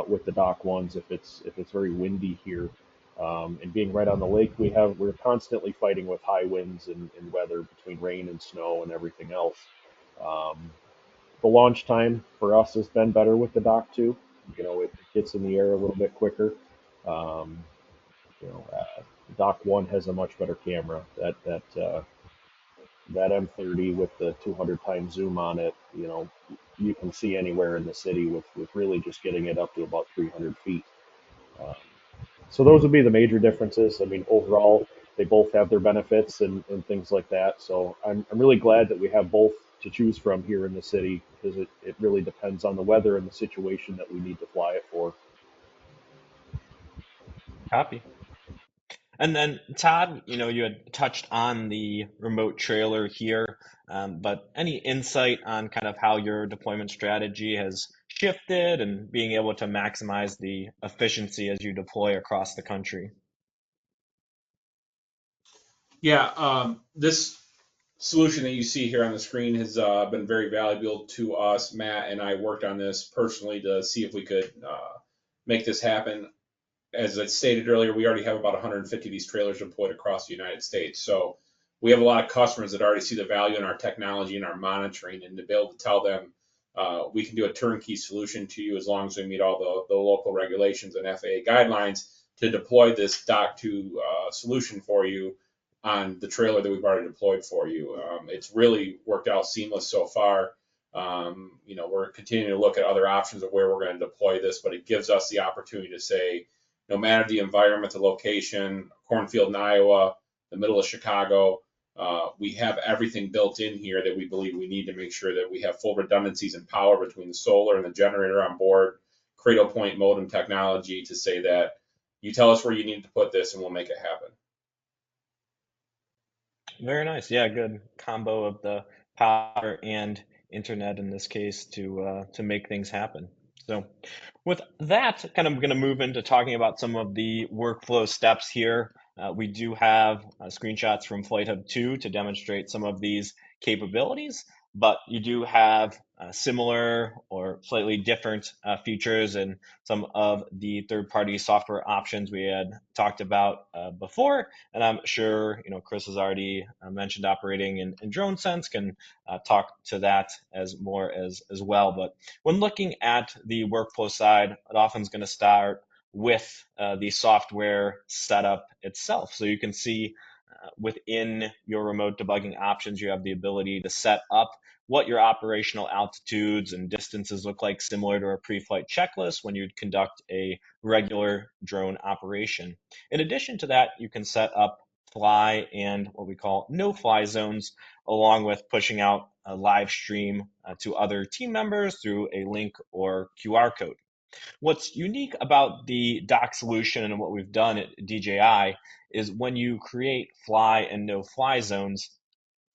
with the Dock 1s if it's very windy here. And being right on the lake, we're constantly fighting with high winds and weather between rain and snow and everything else. Um, the launch time for us has been better with the Dock 2. It gets in the air a little bit quicker. Um, Dock 1 has a much better camera. That M30 with the 200 times zoom on it, you can see anywhere in the city with really just getting it up to about 300 feet. Uh, so those would be the major differences. I mean, overall, they both have their benefits and things like that. So I'm really glad that we have both to choose from here in the city, because it really depends on the weather and the situation that we need to fly it for. Copy. And then Todd, you had touched on the remote trailer here, but any insight on kind of how your deployment strategy has shifted and being able to maximize the efficiency as you deploy across the country? Yeah, this solution that you see here on the screen has been very valuable to us. Matt and I worked on this personally to see if we could make this happen. As I stated earlier, we already have about 150 of these trailers deployed across the United States. So we have a lot of customers that already see the value in our technology and our monitoring, and to be able to tell them we can do a turnkey solution to you as long as we meet all the local regulations and FAA guidelines to deploy this Dock 2 solution for you on the trailer that we've already deployed for you. It's really worked out seamless so far. We're continuing to look at other options of where we're going to deploy this, but it gives us the opportunity to say, no matter the environment, the location, cornfield in Iowa, the middle of Chicago, we have everything built in here that we believe we need to make sure that we have full redundancies and power between the solar and the generator on board, cradle point modem technology to say that you tell us where you need to put this and we'll make it happen. Very nice. Yeah, good combo of the power and internet in this case to make things happen. So, with that, kind of going to move into talking about some of the workflow steps here. We do have screenshots from FlightHub 2 to demonstrate some of these capabilities, but you do have similar or slightly different features and some of the third-party software options we had talked about before. And I'm sure Chris has already mentioned operating in DroneSense, can talk to that as more as well. But when looking at the workflow side, it often is going to start with the software setup itself. So you can see within your remote debugging options, you have the ability to set up what your operational altitudes and distances look like, similar to a pre-flight checklist when you'd conduct a regular drone operation. In addition to that, you can set up fly and what we call no-fly zones, along with pushing out a live stream to other team members through a link or QR code. What's unique about the dock solution and what we've done at DJI is when you create fly and no-fly zones,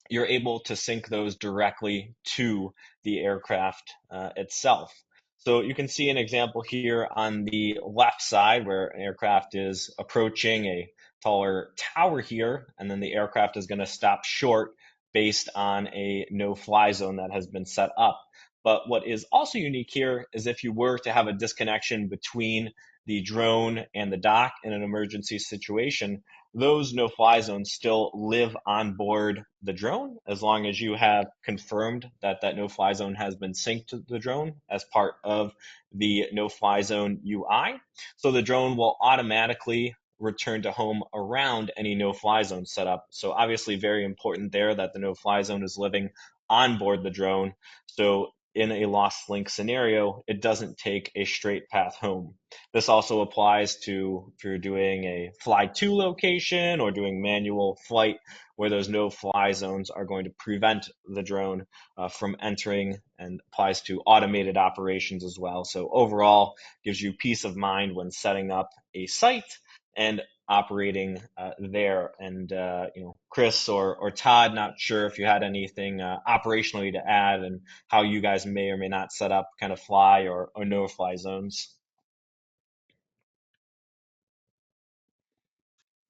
you're able to sync those directly to the aircraft itself. So you can see an example here on the left side where an aircraft is approaching a taller tower here, and then the aircraft is going to stop short based on a no-fly zone that has been set up. But what is also unique here is if you were to have a disconnection between the drone and the dock in an emergency situation, those no-fly zones still live on board the drone as long as you have confirmed that that no-fly zone has been synced to the drone as part of the no-fly zone UI. So the drone will automatically return to home around any no-fly zone setup. So obviously very important there that the no-fly zone is living on board the drone. So in a lost link scenario, it doesn't take a straight path home. This also applies to if you're doing a fly to location or doing manual flight where those no fly zones are going to prevent the drone from entering, and applies to automated operations as well. So overall, gives you peace of mind when setting up a site and operating there. And Chris or Todd, not sure if you had anything operationally to add and how you guys may or may not set up kind of fly or no fly zones.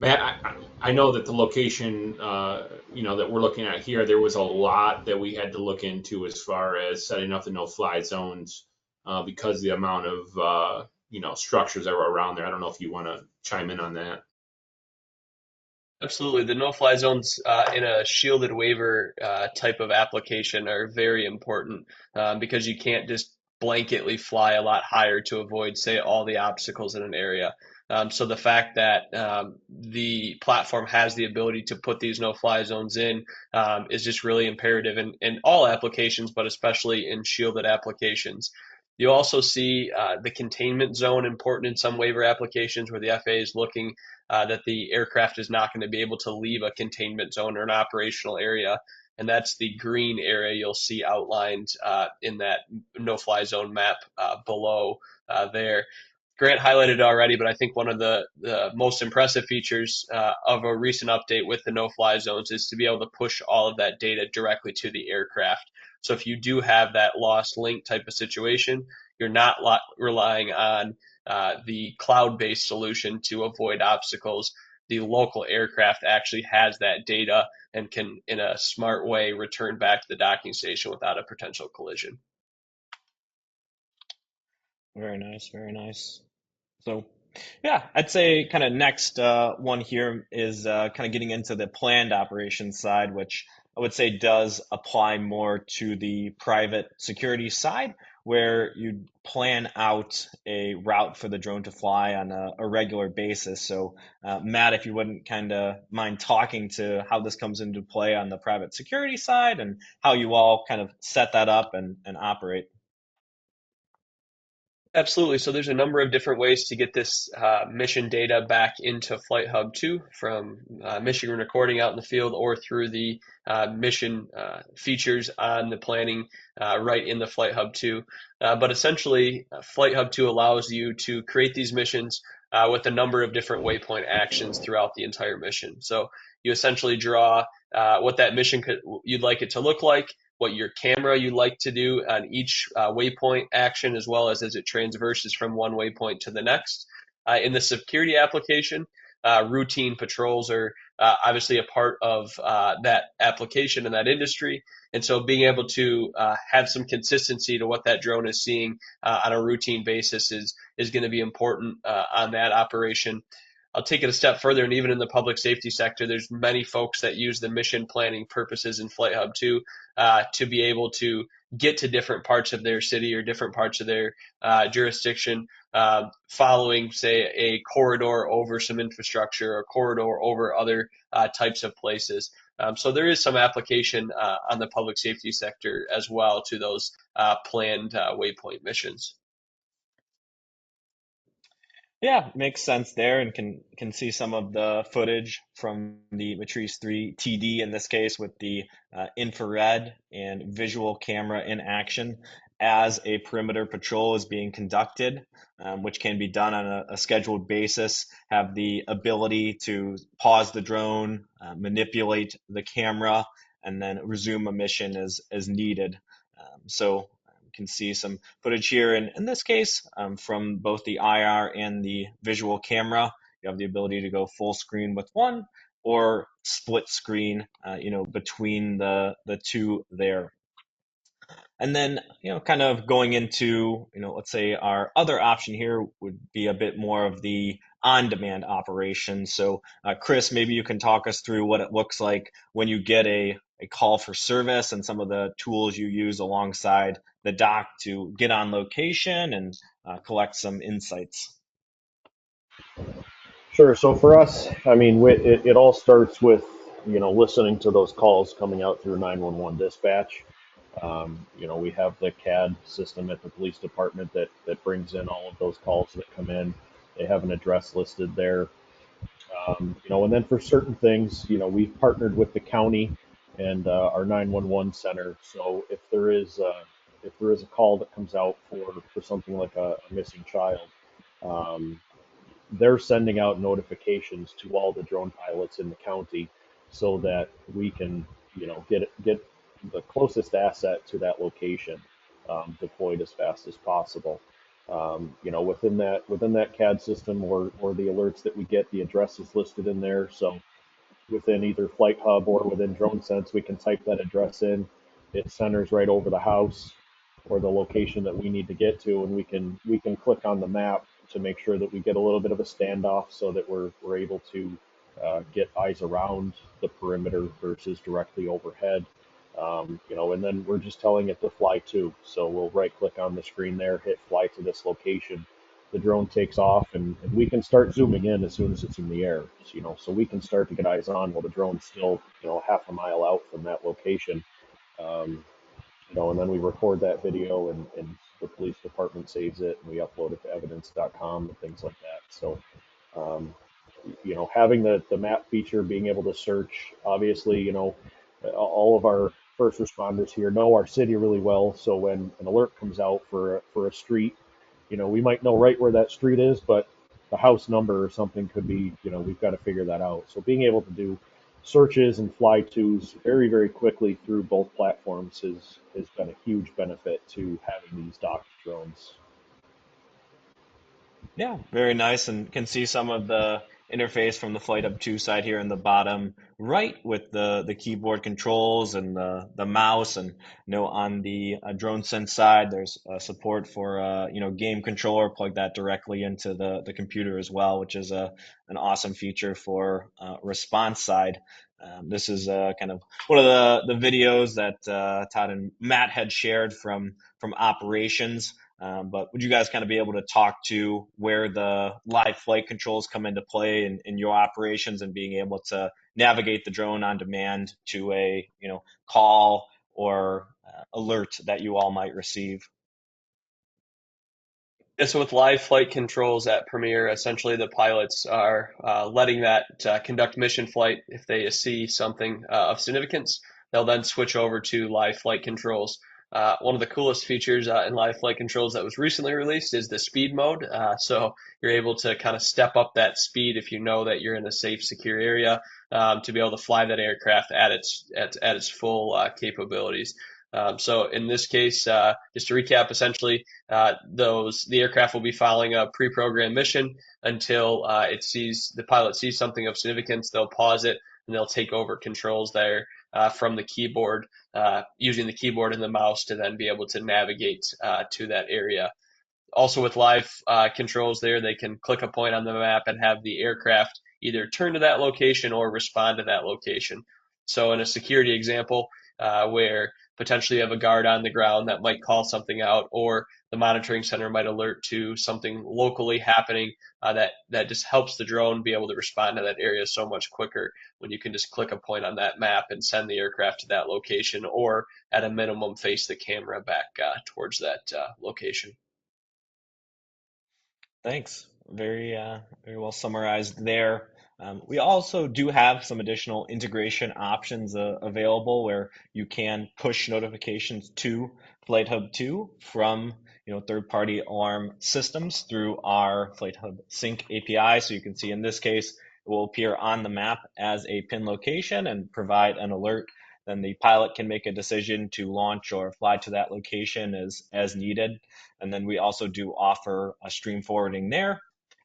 Matt, I know that the location, that we're looking at here, there was a lot that we had to look into as far as setting up the no-fly zones because of the amount of, structures that were around there. I don't know if you want to chime in on that. Absolutely. The no-fly zones in a shielded waiver type of application are very important because you can't just blanketly fly a lot higher to avoid, say, all the obstacles in an area. So the fact that the platform has the ability to put these no-fly zones in is just really imperative in all applications, but especially in shielded applications. You also see the containment zone important in some waiver applications where the FAA is looking that the aircraft is not going to be able to leave a containment zone or an operational area. And that's the green area you'll see outlined in that no-fly zone map below there. Grant highlighted it already, but I think one of the most impressive features of a recent update with the no-fly zones is to be able to push all of that data directly to the aircraft. So if you do have that lost link type of situation, you're not relying on the cloud-based solution to avoid obstacles. The local aircraft actually has that data and can, in a smart way, return back to the docking station without a potential collision. Very nice, very nice. So, yeah, I'd say kind of next one here is kind of getting into the planned operations side, which I would say does apply more to the private security side, where you plan out a route for the drone to fly on a regular basis. So, Matt, if you wouldn't kind of mind talking to how this comes into play on the private security side and how you all kind of set that up and operate. Absolutely. So there's a number of different ways to get this mission data back into FlightHub 2 from mission recording out in the field or through the mission features on the planning right in the FlightHub 2. But essentially, FlightHub 2 allows you to create these missions with a number of different waypoint actions throughout the entire mission. So you essentially draw what that mission you'd like it to look like, what your camera you'd like to do on each waypoint action, as well as it transverses from one waypoint to the next. In the security application, routine patrols are obviously a part of that application and that industry. And so being able to have some consistency to what that drone is seeing on a routine basis is going to be important on that operation. I'll take it a step further, and even in the public safety sector, there's many folks that use the mission planning purposes in FlightHub 2 to be able to get to different parts of their city or different parts of their jurisdiction, following, say, a corridor over some infrastructure or corridor over other types of places. So there is some application on the public safety sector as well to those planned waypoint missions. Yeah, makes sense there, and can see some of the footage from the Matrice 3 TD in this case with the infrared and visual camera in action as a perimeter patrol is being conducted, which can be done on a scheduled basis. Have the ability to pause the drone, manipulate the camera, and then resume a mission as needed. So can see some footage here. And in this case, from both the IR and the visual camera, you have the ability to go full screen with one or split screen, between the two there. And then, kind of going into, let's say our other option here would be a bit more of the on-demand operation. So, Chris, maybe you can talk us through what it looks like when you get a call for service and some of the tools you use alongside the dock to get on location and collect some insights. Sure. So for us, I mean, it all starts with, listening to those calls coming out through 911 dispatch. We have the CAD system at the police department that brings in all of those calls that come in. They have an address listed there. And then for certain things, we've partnered with the county and our 911 center. So if there is a call that comes out for something like a missing child, um, they're sending out notifications to all the drone pilots in the county so that we can, get the closest asset to that location deployed as fast as possible. Within that CAD system or the alerts that we get, the address is listed in there. So within either FlightHub or within DroneSense, we can type that address in. It centers right over the house or the location that we need to get to, and we can click on the map to make sure that we get a little bit of a standoff so that we're able to get eyes around the perimeter versus directly overhead. And then we're just telling it to fly to. So we'll right click on the screen there, hit fly to this location. The drone takes off, and we can start zooming in as soon as it's in the air. So we can start to get eyes on while the drone's still, half a mile out from that location. Um, and then we record that video, and the police department saves it, and we upload it to evidence.com and things like that. So, um, having the map feature, being able to search, obviously, all of our first responders here know our city really well. So when an alert comes out for a street, we might know right where that street is, but the house number or something could be, we've got to figure that out. So being able to do searches and fly tos very, very quickly through both platforms has been a huge benefit to having these docked drones. Yeah, very nice, and can see some of the interface from the FlightHub 2 side here in the bottom right with the keyboard controls and the mouse, and on the drone sense side there's support for game controller. Plug that directly into the computer as well, which is an awesome feature for response side. This is kind of one of the videos that Todd and Matt had shared from operations. But would you guys kind of be able to talk to where the live flight controls come into play in your operations and being able to navigate the drone on demand to a call or alert that you all might receive? Yeah, so with live flight controls at Premier, essentially the pilots are letting that conduct mission flight. If they see something of significance, they'll then switch over to live flight controls. One of the coolest features in live flight controls that was recently released is the speed mode. So you're able to kind of step up that speed if you know that you're in a safe, secure area, to be able to fly that aircraft at its full capabilities. So in this case, just to recap, essentially, the aircraft will be following a pre-programmed mission until the pilot sees something of significance. They'll pause it and they'll take over controls there from the keyboard, using the keyboard and the mouse to then be able to navigate to that area. Also with live controls there, they can click a point on the map and have the aircraft either turn to that location or respond to that location. So in a security example, where potentially you have a guard on the ground that might call something out, or the monitoring center might alert to something locally happening, that just helps the drone be able to respond to that area so much quicker when you can just click a point on that map and send the aircraft to that location, or at a minimum face the camera back towards that location. Thanks. Very well summarized there. We also do have some additional integration options available where you can push notifications to FlightHub 2 from third-party alarm systems through our FlightHub Sync API. So you can see in this case, it will appear on the map as a pin location and provide an alert. Then the pilot can make a decision to launch or fly to that location as needed. And then we also do offer a stream forwarding there.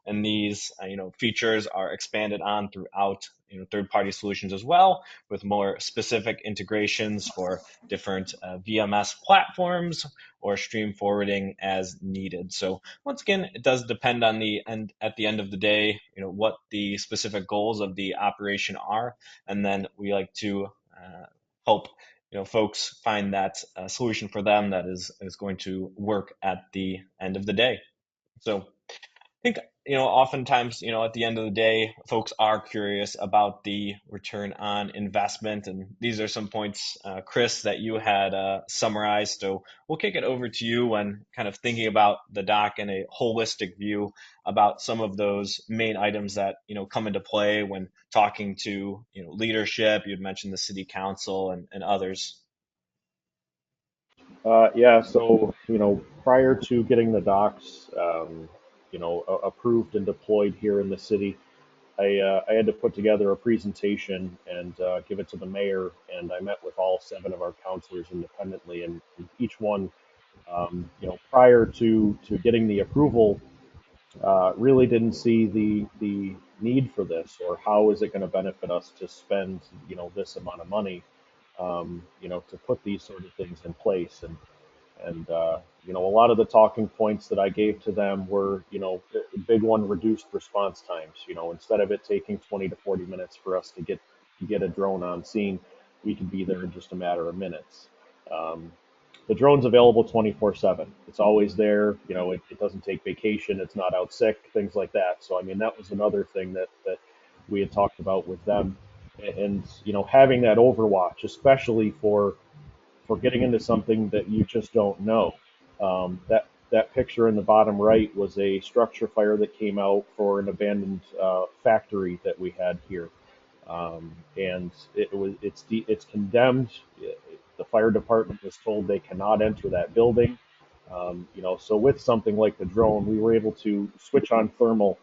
And these features are expanded on throughout third-party solutions as well, with more specific integrations for different VMS platforms or stream forwarding as needed. So once again, it does depend on at the end of the day, what the specific goals of the operation are, and then we like to help folks find that solution for them that is going to work at the end of the day. So I think oftentimes at the end of the day, folks are curious about the return on investment, and these are some points, Chris, that you had summarized. So we'll kick it over to you when kind of thinking about the dock in a holistic view about some of those main items that come into play when talking to leadership. You'd mentioned the city council and others. Yeah, so prior to getting the docks, approved and deployed here in the city, I had to put together a presentation and give it to the mayor, and I met with all 7 of our counselors independently, and each one, prior to getting the approval, really didn't see the need for this, or how is it going to benefit us to spend this amount of money, to put these sort of things in place. And a lot of the talking points that I gave to them were, the big one, reduced response times. Instead of it taking 20 to 40 minutes for us to get a drone on scene, we could be there in just a matter of minutes. Um, the drone's available 24/7. It's always there. It doesn't take vacation. It's not out sick, things like that. So, I mean, that was another thing that we had talked about with them. And, having that overwatch, especially for getting into something that you just don't know. That picture in the bottom right was a structure fire that came out for an abandoned factory that we had here, and it's condemned. The fire department was told they cannot enter that building. So with something like the drone, we were able to switch on thermal,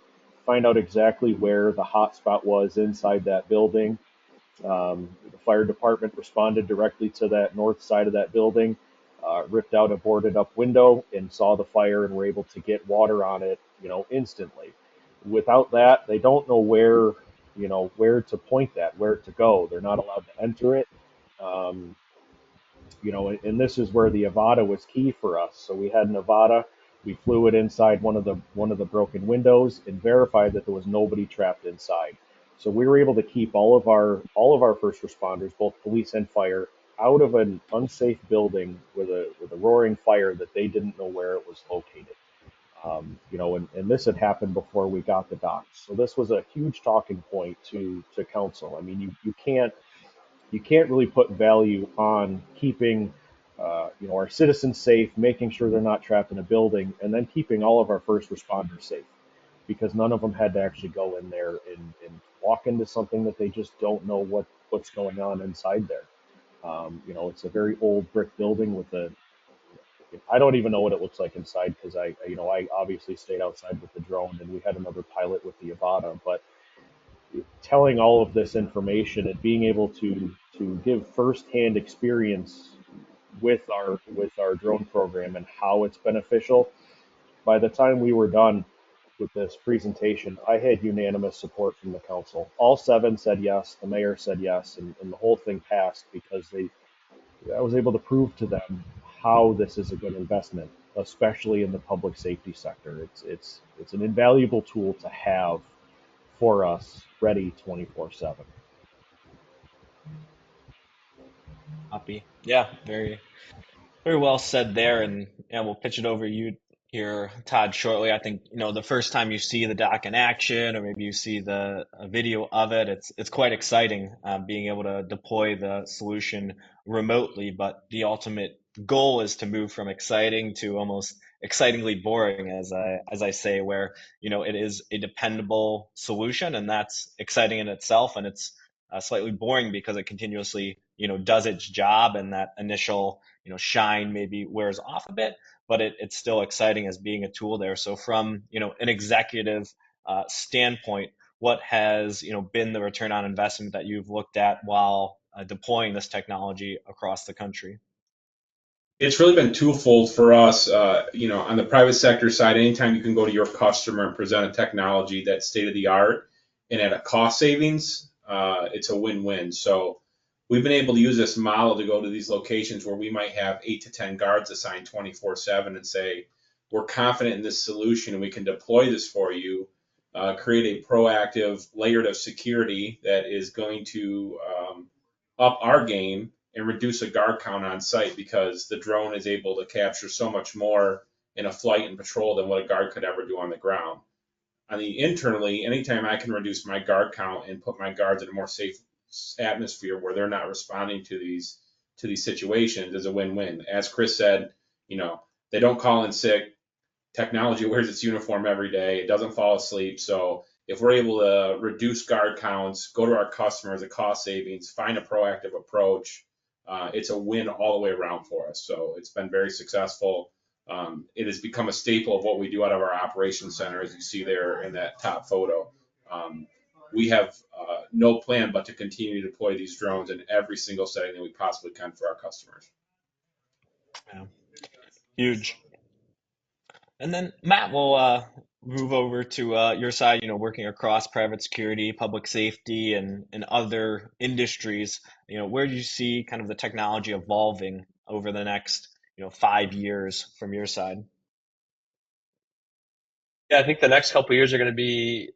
find out exactly where the hot spot was inside that building. The fire department responded directly to that north side of that building, ripped out a boarded up window and saw the fire and were able to get water on it, instantly. Without that, they don't know where to point that, where to go. They're not allowed to enter it. Um, and this is where the Avata was key for us. So we had an Avata. We flew it inside one of the broken windows and verified that there was nobody trapped inside. So we were able to keep all of our first responders, both police and fire, out of an unsafe building with a roaring fire that they didn't know where it was located. And this had happened before we got the docks. So this was a huge talking point to council. I mean, you can't really put value on keeping our citizens safe, making sure they're not trapped in a building, and then keeping all of our first responders safe, because none of them had to actually go in there and walk into something that they just don't know what's going on inside there. It's a very old brick building with I don't even know what it looks like inside, because I obviously stayed outside with the drone, and we had another pilot with the Avata. But telling all of this information and being able to give firsthand experience with our drone program and how it's beneficial. By the time we were done with this presentation, I had unanimous support from the council. All 7 said yes, the mayor said yes, and the whole thing passed because I was able to prove to them how this is a good investment, especially in the public safety sector. It's an invaluable tool to have for us, ready 24/7. Copy. Yeah, very well said there, and yeah, we'll pitch it over you here, Todd, shortly. I think the first time you see the dock in action, or maybe you see the a video of it, it's quite exciting being able to deploy the solution remotely. But the ultimate goal is to move from exciting to almost excitingly boring, as I say, where it is a dependable solution, and that's exciting in itself, and it's slightly boring because it continuously does its job, and that initial shine maybe wears off a bit, but it's still exciting as being a tool there. So from an executive standpoint, what has been the return on investment that you've looked at while deploying this technology across the country? It's really been twofold for us. On the private sector side, anytime you can go to your customer and present a technology that's state of the art and at a cost savings, it's a win-win. So we've been able to use this model to go to these locations where we might have 8 to 10 guards assigned 24/7 and say, we're confident in this solution and we can deploy this for you, create a proactive layered of security that is going to up our game and reduce the guard count on site because the drone is able to capture so much more in a flight and patrol than what a guard could ever do on the ground. On the internally, anytime I can reduce my guard count and put my guards in a more safe atmosphere where they're not responding to these situations is a win-win. As Chris said, they don't call in sick. Technology wears its uniform every day. It doesn't fall asleep. So if we're able to reduce guard counts, go to our customers at cost savings, find a proactive approach, it's a win all the way around for us. So it's been very successful. It has become a staple of what we do out of our operations center, as you see there in that top photo. We have no plan but to continue to deploy these drones in every single setting that we possibly can for our customers. Yeah, huge. And then Matt, we'll move over to your side, working across private security, public safety, and other industries. Where do you see kind of the technology evolving over the next, 5 years from your side? Yeah, I think the next couple of years are going to be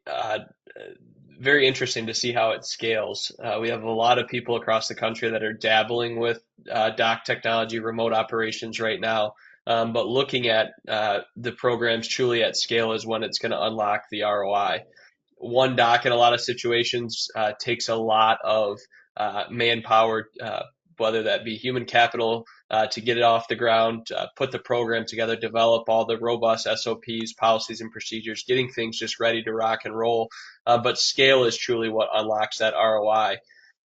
very interesting to see how it scales. We have a lot of people across the country that are dabbling with dock technology, remote operations right now. But looking at the programs truly at scale is when it's going to unlock the ROI. One dock in a lot of situations takes a lot of manpower, whether that be human capital to get it off the ground, put the program together, develop all the robust SOPs, policies, and procedures, getting things just ready to rock and roll. But scale is truly what unlocks that ROI.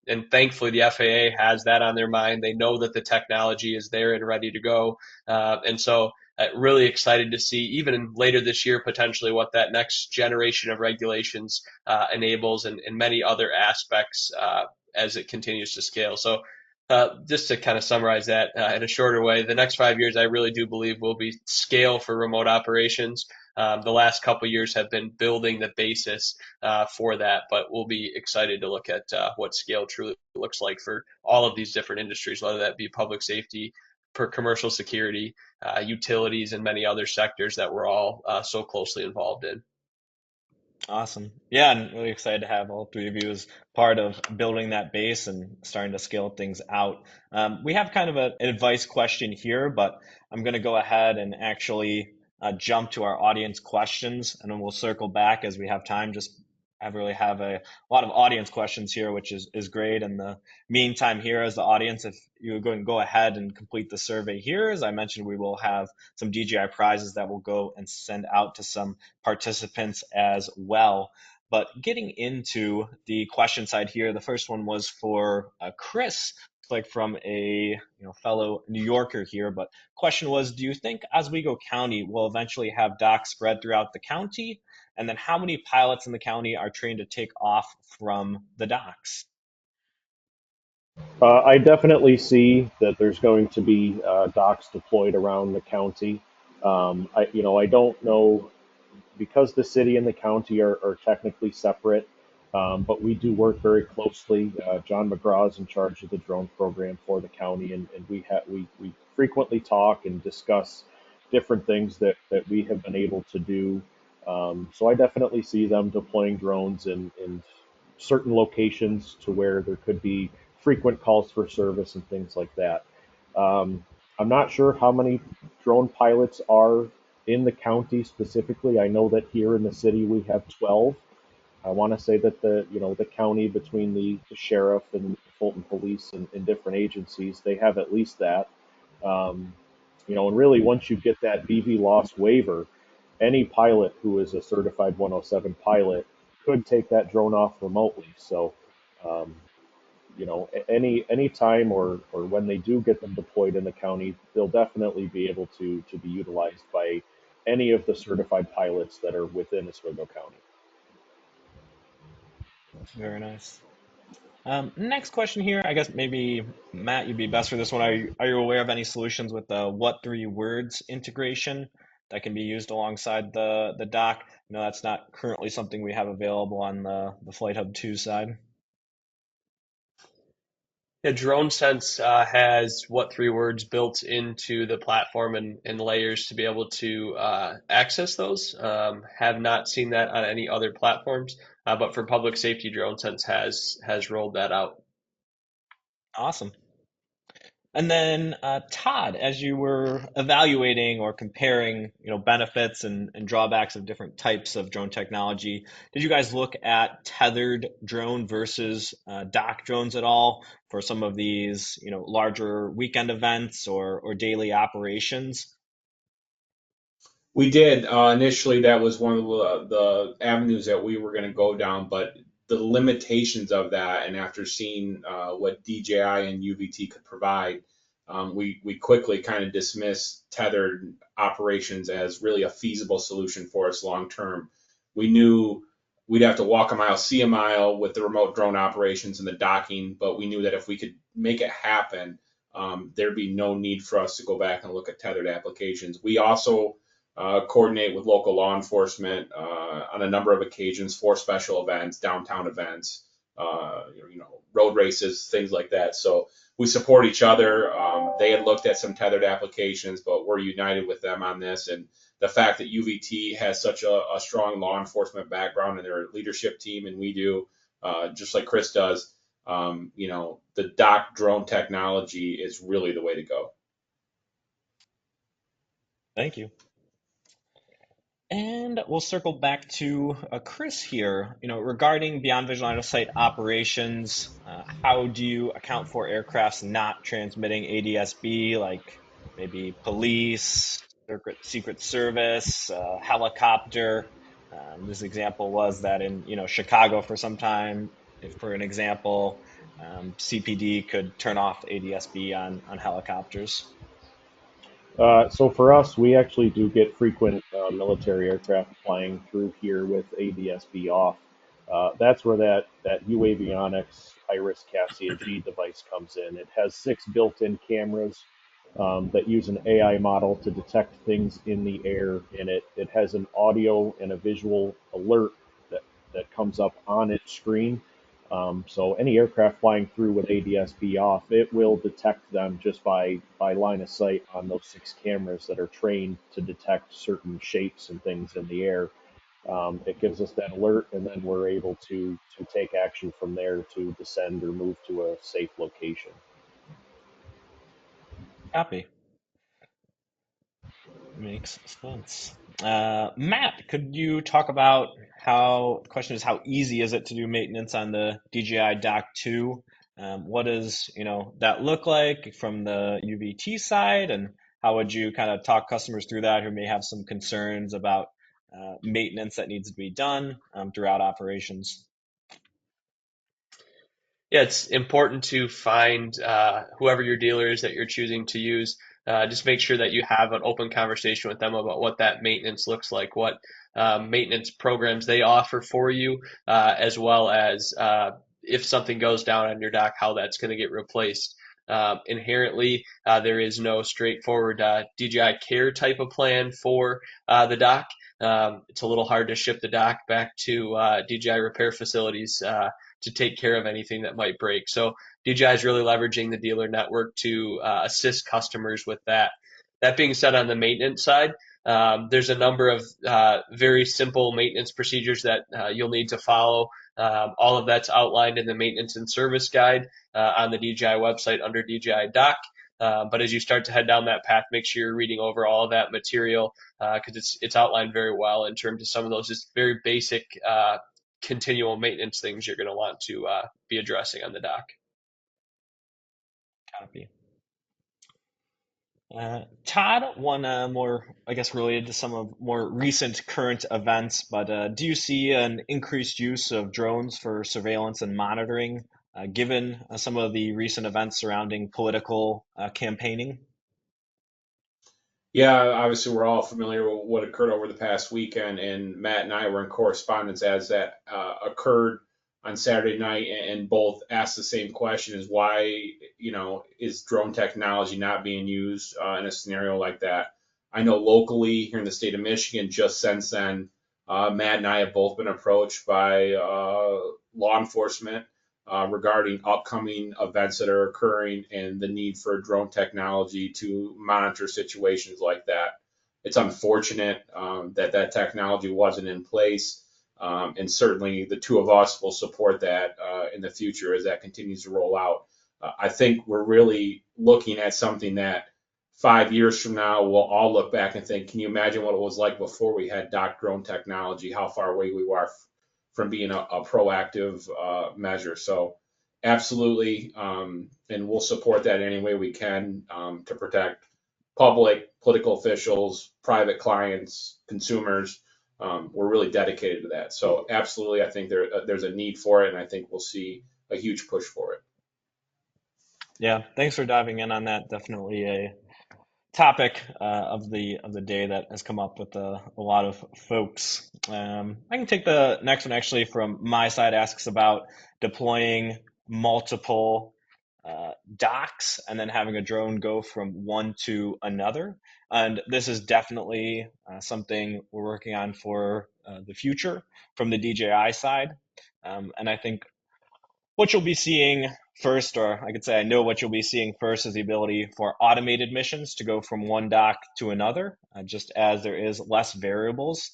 And thankfully, the FAA has that on their mind. They know that the technology is there and ready to go. And so really excited to see even later this year potentially what that next generation of regulations enables and many other aspects as it continues to scale. So just to kind of summarize that in a shorter way, the next 5 years I really do believe will be scale for remote operations. The last couple of years have been building the basis for that, but we'll be excited to look at what scale truly looks like for all of these different industries, whether that be public safety, for commercial security, utilities, and many other sectors that we're all so closely involved in. Awesome. Yeah, and really excited to have all three of you as part of building that base and starting to scale things out. We have kind of an advice question here, but I'm going to go ahead and actually jump to our audience questions, and then we'll circle back as we have time. Just I really have a lot of audience questions here, which is great. In the meantime, here as the audience, if you're going to go ahead and complete the survey here, as I mentioned, we will have some DJI prizes that we'll go and send out to some participants as well. But getting into the question side here, the first one was for Chris, like from a fellow New Yorker here. But question was, do you think Oswego County will eventually have docks spread throughout the county? And then how many pilots in the county are trained to take off from the docks? I definitely see that there's going to be docks deployed around the county. I don't know because the city and the county are technically separate, but we do work very closely. John McGraw is in charge of the drone program for the county, and we frequently talk and discuss different things that we have been able to do. So I definitely see them deploying drones in certain locations to where there could be frequent calls for service and things like that. I'm not sure how many drone pilots are in the county specifically. I know that here in the city we have 12. I want to say that the county, between the sheriff and Fulton Police and different agencies, they have at least that. Um, and really once you get that BVLOS waiver, any pilot who is a certified 107 pilot could take that drone off remotely. So, um, any time or when they do get them deployed in the county, they'll definitely be able to be utilized by any of the certified pilots that are within Oswego County. Very nice. Next question here. I guess maybe Matt, you'd be best for this one. Are you aware of any solutions with the what three words integration that can be used alongside the dock? No, that's not currently something we have available on the FlightHub 2 side. Yeah, DroneSense has what three words built into the platform and layers to be able to access those. Have not seen that on any other platforms, but for public safety, DroneSense has rolled that out. Awesome. And then Todd, as you were evaluating or comparing, benefits and drawbacks of different types of drone technology, did you guys look at tethered drone versus dock drones at all for some of these, larger weekend events or daily operations? We did. Initially, that was one of the avenues that we were going to go down, but the limitations of that, and after seeing what DJI and UVT could provide, we quickly kind of dismissed tethered operations as really a feasible solution for us long term. We knew we'd have to walk a mile, see a mile with the remote drone operations and the docking, but we knew that if we could make it happen, there'd be no need for us to go back and look at tethered applications. We also coordinate with local law enforcement on a number of occasions for special events, downtown events, road races, things like that. So we support each other. They had looked at some tethered applications, but we're united with them on this. And the fact that UVT has such a strong law enforcement background in their leadership team, and we do, just like Chris does, the dock drone technology is really the way to go. Thank you. And we'll circle back to Chris here. Regarding beyond visual line of sight operations, how do you account for aircrafts not transmitting ADS-B, like maybe police, Secret Service, helicopter? This example was that in Chicago for some time, if for an example, CPD could turn off ADS-B on helicopters. So for us, we actually do get frequent military aircraft flying through here with ADS-B off. That's where that UAvionics Iris Cassia G device comes in. It has 6 built-in cameras that use an AI model to detect things in the air, and it has an audio and a visual alert that comes up on its screen. So any aircraft flying through with ADS-B off, it will detect them just by line of sight on those 6 cameras that are trained to detect certain shapes and things in the air. It gives us that alert, and then we're able to take action from there to descend or move to a safe location. Copy. Makes sense. Matt, could you talk about the question is, how easy is it to do maintenance on the DJI Dock 2? What does, that look like from the UVT side, and how would you kind of talk customers through that who may have some concerns about maintenance that needs to be done throughout operations? Yeah, it's important to find whoever your dealer is that you're choosing to use. Just make sure that you have an open conversation with them about what that maintenance looks like, what maintenance programs they offer for you, as well as if something goes down on your dock, how that's going to get replaced. Inherently, there is no straightforward DJI Care type of plan for the dock. It's a little hard to ship the dock back to DJI repair facilities to take care of anything that might break. So DJI is really leveraging the dealer network to assist customers with that. That being said, on the maintenance side, there's a number of very simple maintenance procedures that you'll need to follow All of that's outlined in the maintenance and service guide on the DJI website under DJI Dock. But as you start to head down that path, make sure you're reading over all of that material because it's outlined very well in terms of some of those just very basic continual maintenance things you're going to want to be addressing on the dock. Copy. Todd, one more, I guess, related to some of more recent current events, but do you see an increased use of drones for surveillance and monitoring, given some of the recent events surrounding political campaigning? Yeah, obviously we're all familiar with what occurred over the past weekend, and Matt and I were in correspondence as that occurred on Saturday night, and both asked the same question: is why, is drone technology not being used in a scenario like that? I know locally here in the state of Michigan, just since then, Matt and I have both been approached by law enforcement regarding upcoming events that are occurring and the need for drone technology to monitor situations like that. It's unfortunate that that technology wasn't in place, and certainly the two of us will support that in the future as that continues to roll out. I think we're really looking at something that 5 years from now we'll all look back and think, can you imagine what it was like before we had dock drone technology? How far away we were from being a proactive measure. So absolutely, and we'll support that any way we can to protect public, political officials, private clients, consumers. We're really dedicated to that. So absolutely, I think there's a need for it, and I think we'll see a huge push for it. Yeah, thanks for diving in on that. Definitely a topic of the day that has come up with a lot of folks. I can take the next one actually from my side. Asks about deploying multiple docks and then having a drone go from one to another. And this is definitely something we're working on for the future from the DJI side. And I think what you'll be seeing first, or I could say I know what you'll be seeing first, is the ability for automated missions to go from one dock to another, just as there is less variables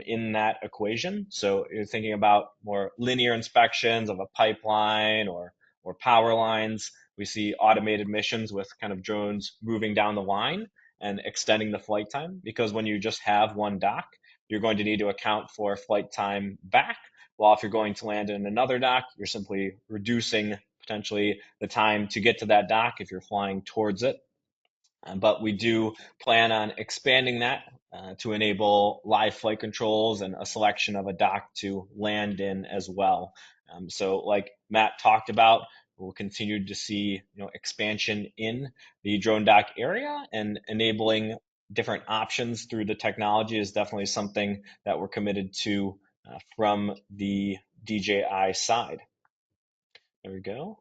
in that equation. So you're thinking about more linear inspections of a pipeline or power lines. We see automated missions with kind of drones moving down the line and extending the flight time, because when you just have one dock, you're going to need to account for flight time back. Well, if you're going to land in another dock, you're simply reducing potentially the time to get to that dock if you're flying towards it. But we do plan on expanding that to enable live flight controls and a selection of a dock to land in as well. So, like Matt talked about, we'll continue to see expansion in the drone dock area, and enabling different options through the technology is definitely something that we're committed to from the DJI side. There we go.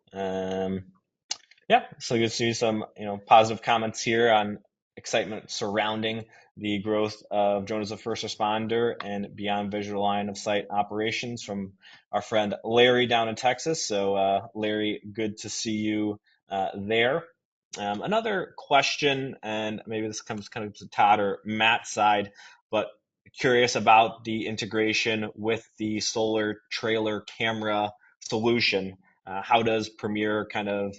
Yeah, so you see some positive comments here on excitement surrounding the growth of drone as a first responder and beyond visual line of sight operations from our friend Larry down in Texas. So Larry, good to see you there. Another question, and maybe this comes kind of to Todd or Matt's side, but curious about the integration with the solar trailer camera solution. How does Premiere kind of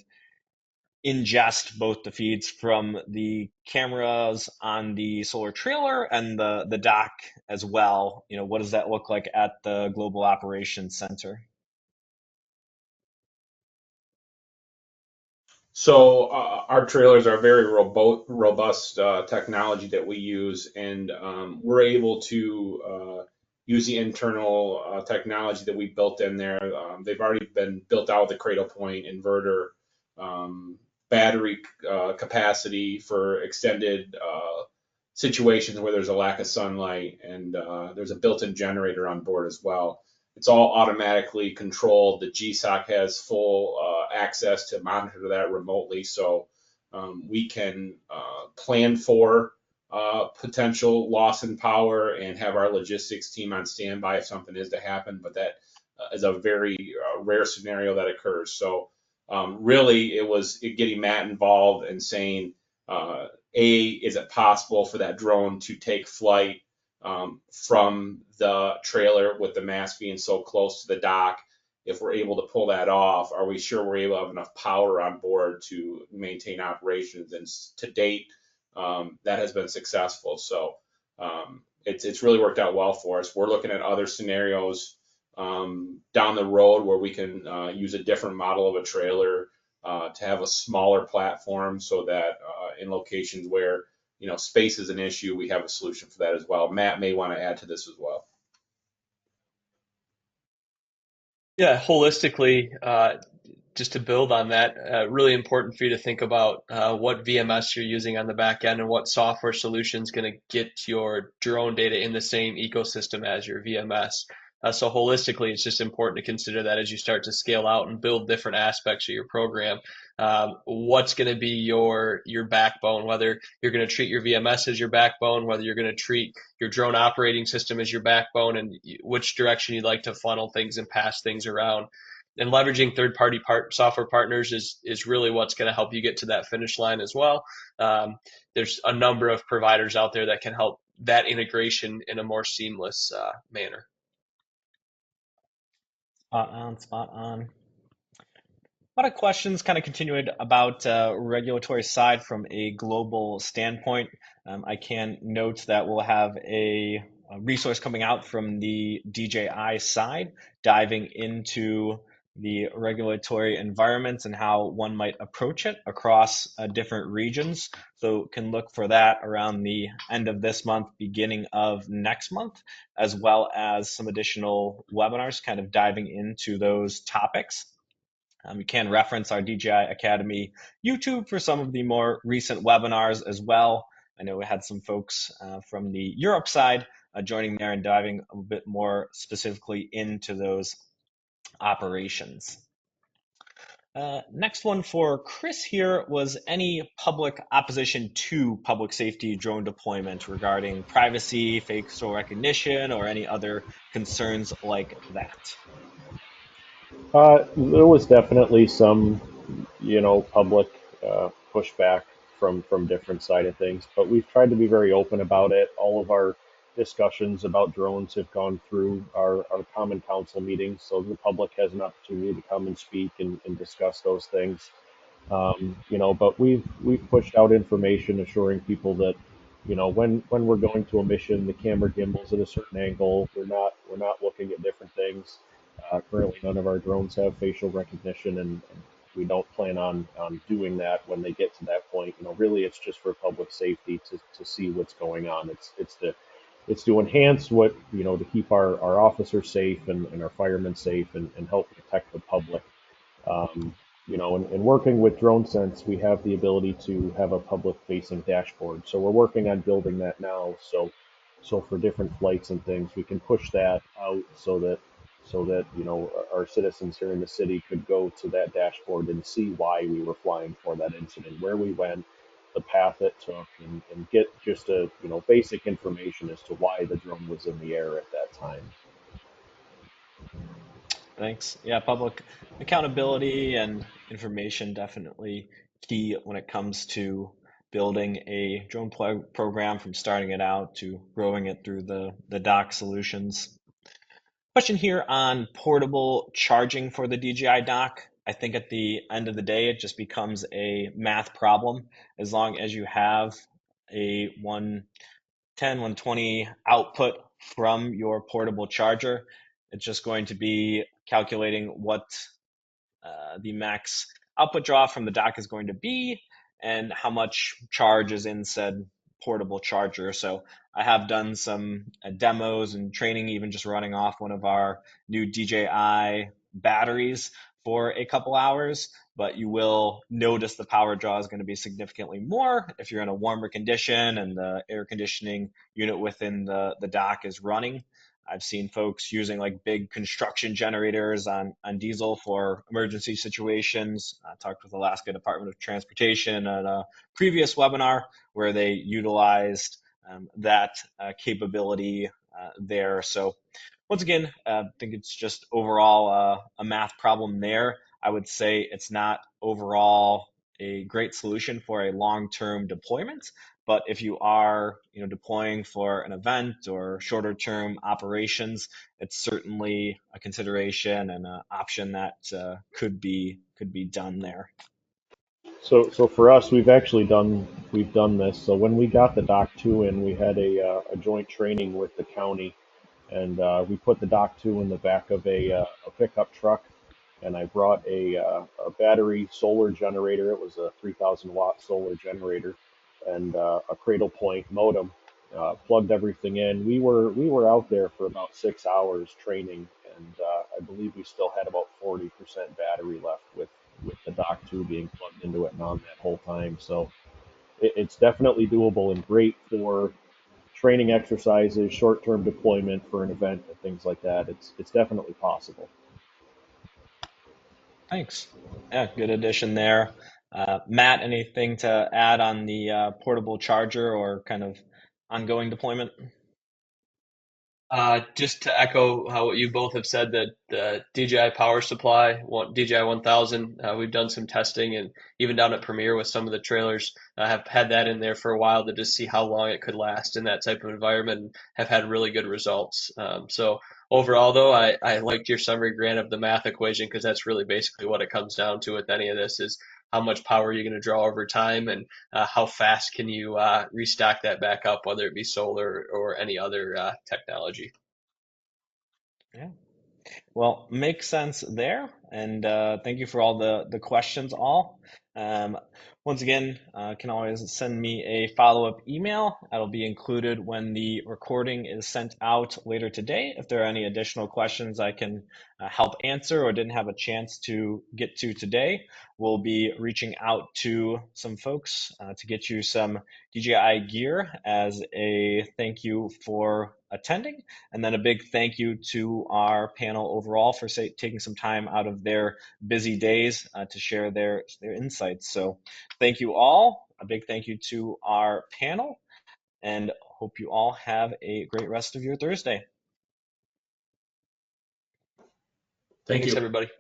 ingest both the feeds from the cameras on the solar trailer and the dock as well? What does that look like at the Global Operations Center? So our trailers are very robust technology that we use, and we're able to use the internal technology that we built in there. They've already been built out with a cradle point inverter, battery capacity for extended situations where there's a lack of sunlight, and there's a built-in generator on board as well. It's all automatically controlled. The GSOC has full access to monitor that remotely, so we can plan for potential loss in power and have our logistics team on standby if something is to happen. But that is a very rare scenario that occurs. So really, it was getting Matt involved and saying, is it possible for that drone to take flight from the trailer with the mast being so close to the dock, if we're able to pull that off, are we sure we're able to have enough power on board to maintain operations? And to date, that has been successful. So it's really worked out well for us. We're looking at other scenarios down the road where we can use a different model of a trailer to have a smaller platform, so that in locations where space is an issue, we have a solution for that as well. Matt may want to add to this as well. Yeah, holistically, just to build on that, really important for you to think about what VMS you're using on the back end and what software solution is going to get your drone data in the same ecosystem as your VMS. So holistically, it's just important to consider that as you start to scale out and build different aspects of your program. What's going to be your backbone, whether you're going to treat your VMS as your backbone, whether you're going to treat your drone operating system as your backbone, and which direction you'd like to funnel things and pass things around. And leveraging third-party software partners is really what's going to help you get to that finish line as well. There's a number of providers out there that can help that integration in a more seamless manner. Spot on. A lot of questions kind of continued about regulatory side from a global standpoint. I can note that we'll have a resource coming out from the DJI side, diving into the regulatory environments and how one might approach it across different regions. So can look for that around the end of this month, beginning of next month, as well as some additional webinars kind of diving into those topics. You can reference our DJI Academy YouTube for some of the more recent webinars as well. I know we had some folks from the Europe side joining there and diving a bit more specifically into those operations. Next one for Chris here was any public opposition to public safety drone deployment regarding privacy, facial recognition, or any other concerns like that? There was definitely some, public pushback from different side of things, but we've tried to be very open about it. All of our discussions about drones have gone through our common council meetings, so the public has an opportunity to come and speak and discuss those things. But we've pushed out information assuring people that, when we're going to a mission, the camera gimbals at a certain angle. We're not looking at different things. Currently, none of our drones have facial recognition, and we don't plan on doing that when they get to that point. Really, it's just for public safety to see what's going on. It's to enhance what, to keep our officers safe and our firemen safe and help protect the public. In working with DroneSense, we have the ability to have a public-facing dashboard. So we're working on building that now. So for different flights and things, we can push that out so that our citizens here in the city could go to that dashboard and see why we were flying for that incident, where we went, the path it took, and get just a basic information as to why the drone was in the air at that time. Thanks. Yeah, public accountability and information definitely key when it comes to building a drone program from starting it out to growing it through the dock solutions. Question here on portable charging for the DJI Dock. I think at the end of the day, it just becomes a math problem. As long as you have a 110, 120 output from your portable charger, it's just going to be calculating what the max output draw from the dock is going to be and how much charge is in said portable charger. So I have done some demos and training, even just running off one of our new DJI batteries for a couple hours, but you will notice the power draw is going to be significantly more if you're in a warmer condition and the air conditioning unit within the dock is running. I've seen folks using like big construction generators on diesel for emergency situations. I talked with Alaska Department of Transportation at a previous webinar where they utilized that capability there. So once again, I think it's just overall a math problem there. I would say it's not overall a great solution for a long-term deployment. But if you are, deploying for an event or shorter-term operations, it's certainly a consideration and an option that could be done there. So for us, we've done this. So when we got the Dock 2 in, we had a joint training with the county, and we put the Dock 2 in the back of a pickup truck, and I brought a battery solar generator. It was a 3,000 watt solar generator, and a Cradle Point modem. Plugged everything in. We were out there for about 6 hours training, and I believe we still had about 40% battery left with the Dock 2 being plugged into it and on that whole time. So it's definitely doable and great for training exercises, short-term deployment for an event, and things like that. It's definitely possible. Thanks. Yeah, good addition there. Matt, anything to add on the portable charger or kind of ongoing deployment? Just to echo how what you both have said, that the DJI power supply, DJI 1000, we've done some testing, and even down at Premiere with some of the trailers, have had that in there for a while to just see how long it could last in that type of environment, and have had really good results. So overall, though, I liked your summary, Grant, of the math equation, because that's really basically what it comes down to with any of this is how much power you're going to draw over time, and how fast can you restock that back up, whether it be solar or any other technology. Yeah. Well, makes sense there. And thank you for all the questions, all. Um, Once again, can always send me a follow-up email. That'll be included when the recording is sent out later today. If there are any additional questions I can help answer or didn't have a chance to get to today, we'll be reaching out to some folks to get you some DJI gear as a thank you for attending. And then a big thank you to our panel overall for taking some time out of their busy days to share their insights. So thank you all. A big thank you to our panel, and hope you all have a great rest of your Thursday. Thank Thanks, you. everybody.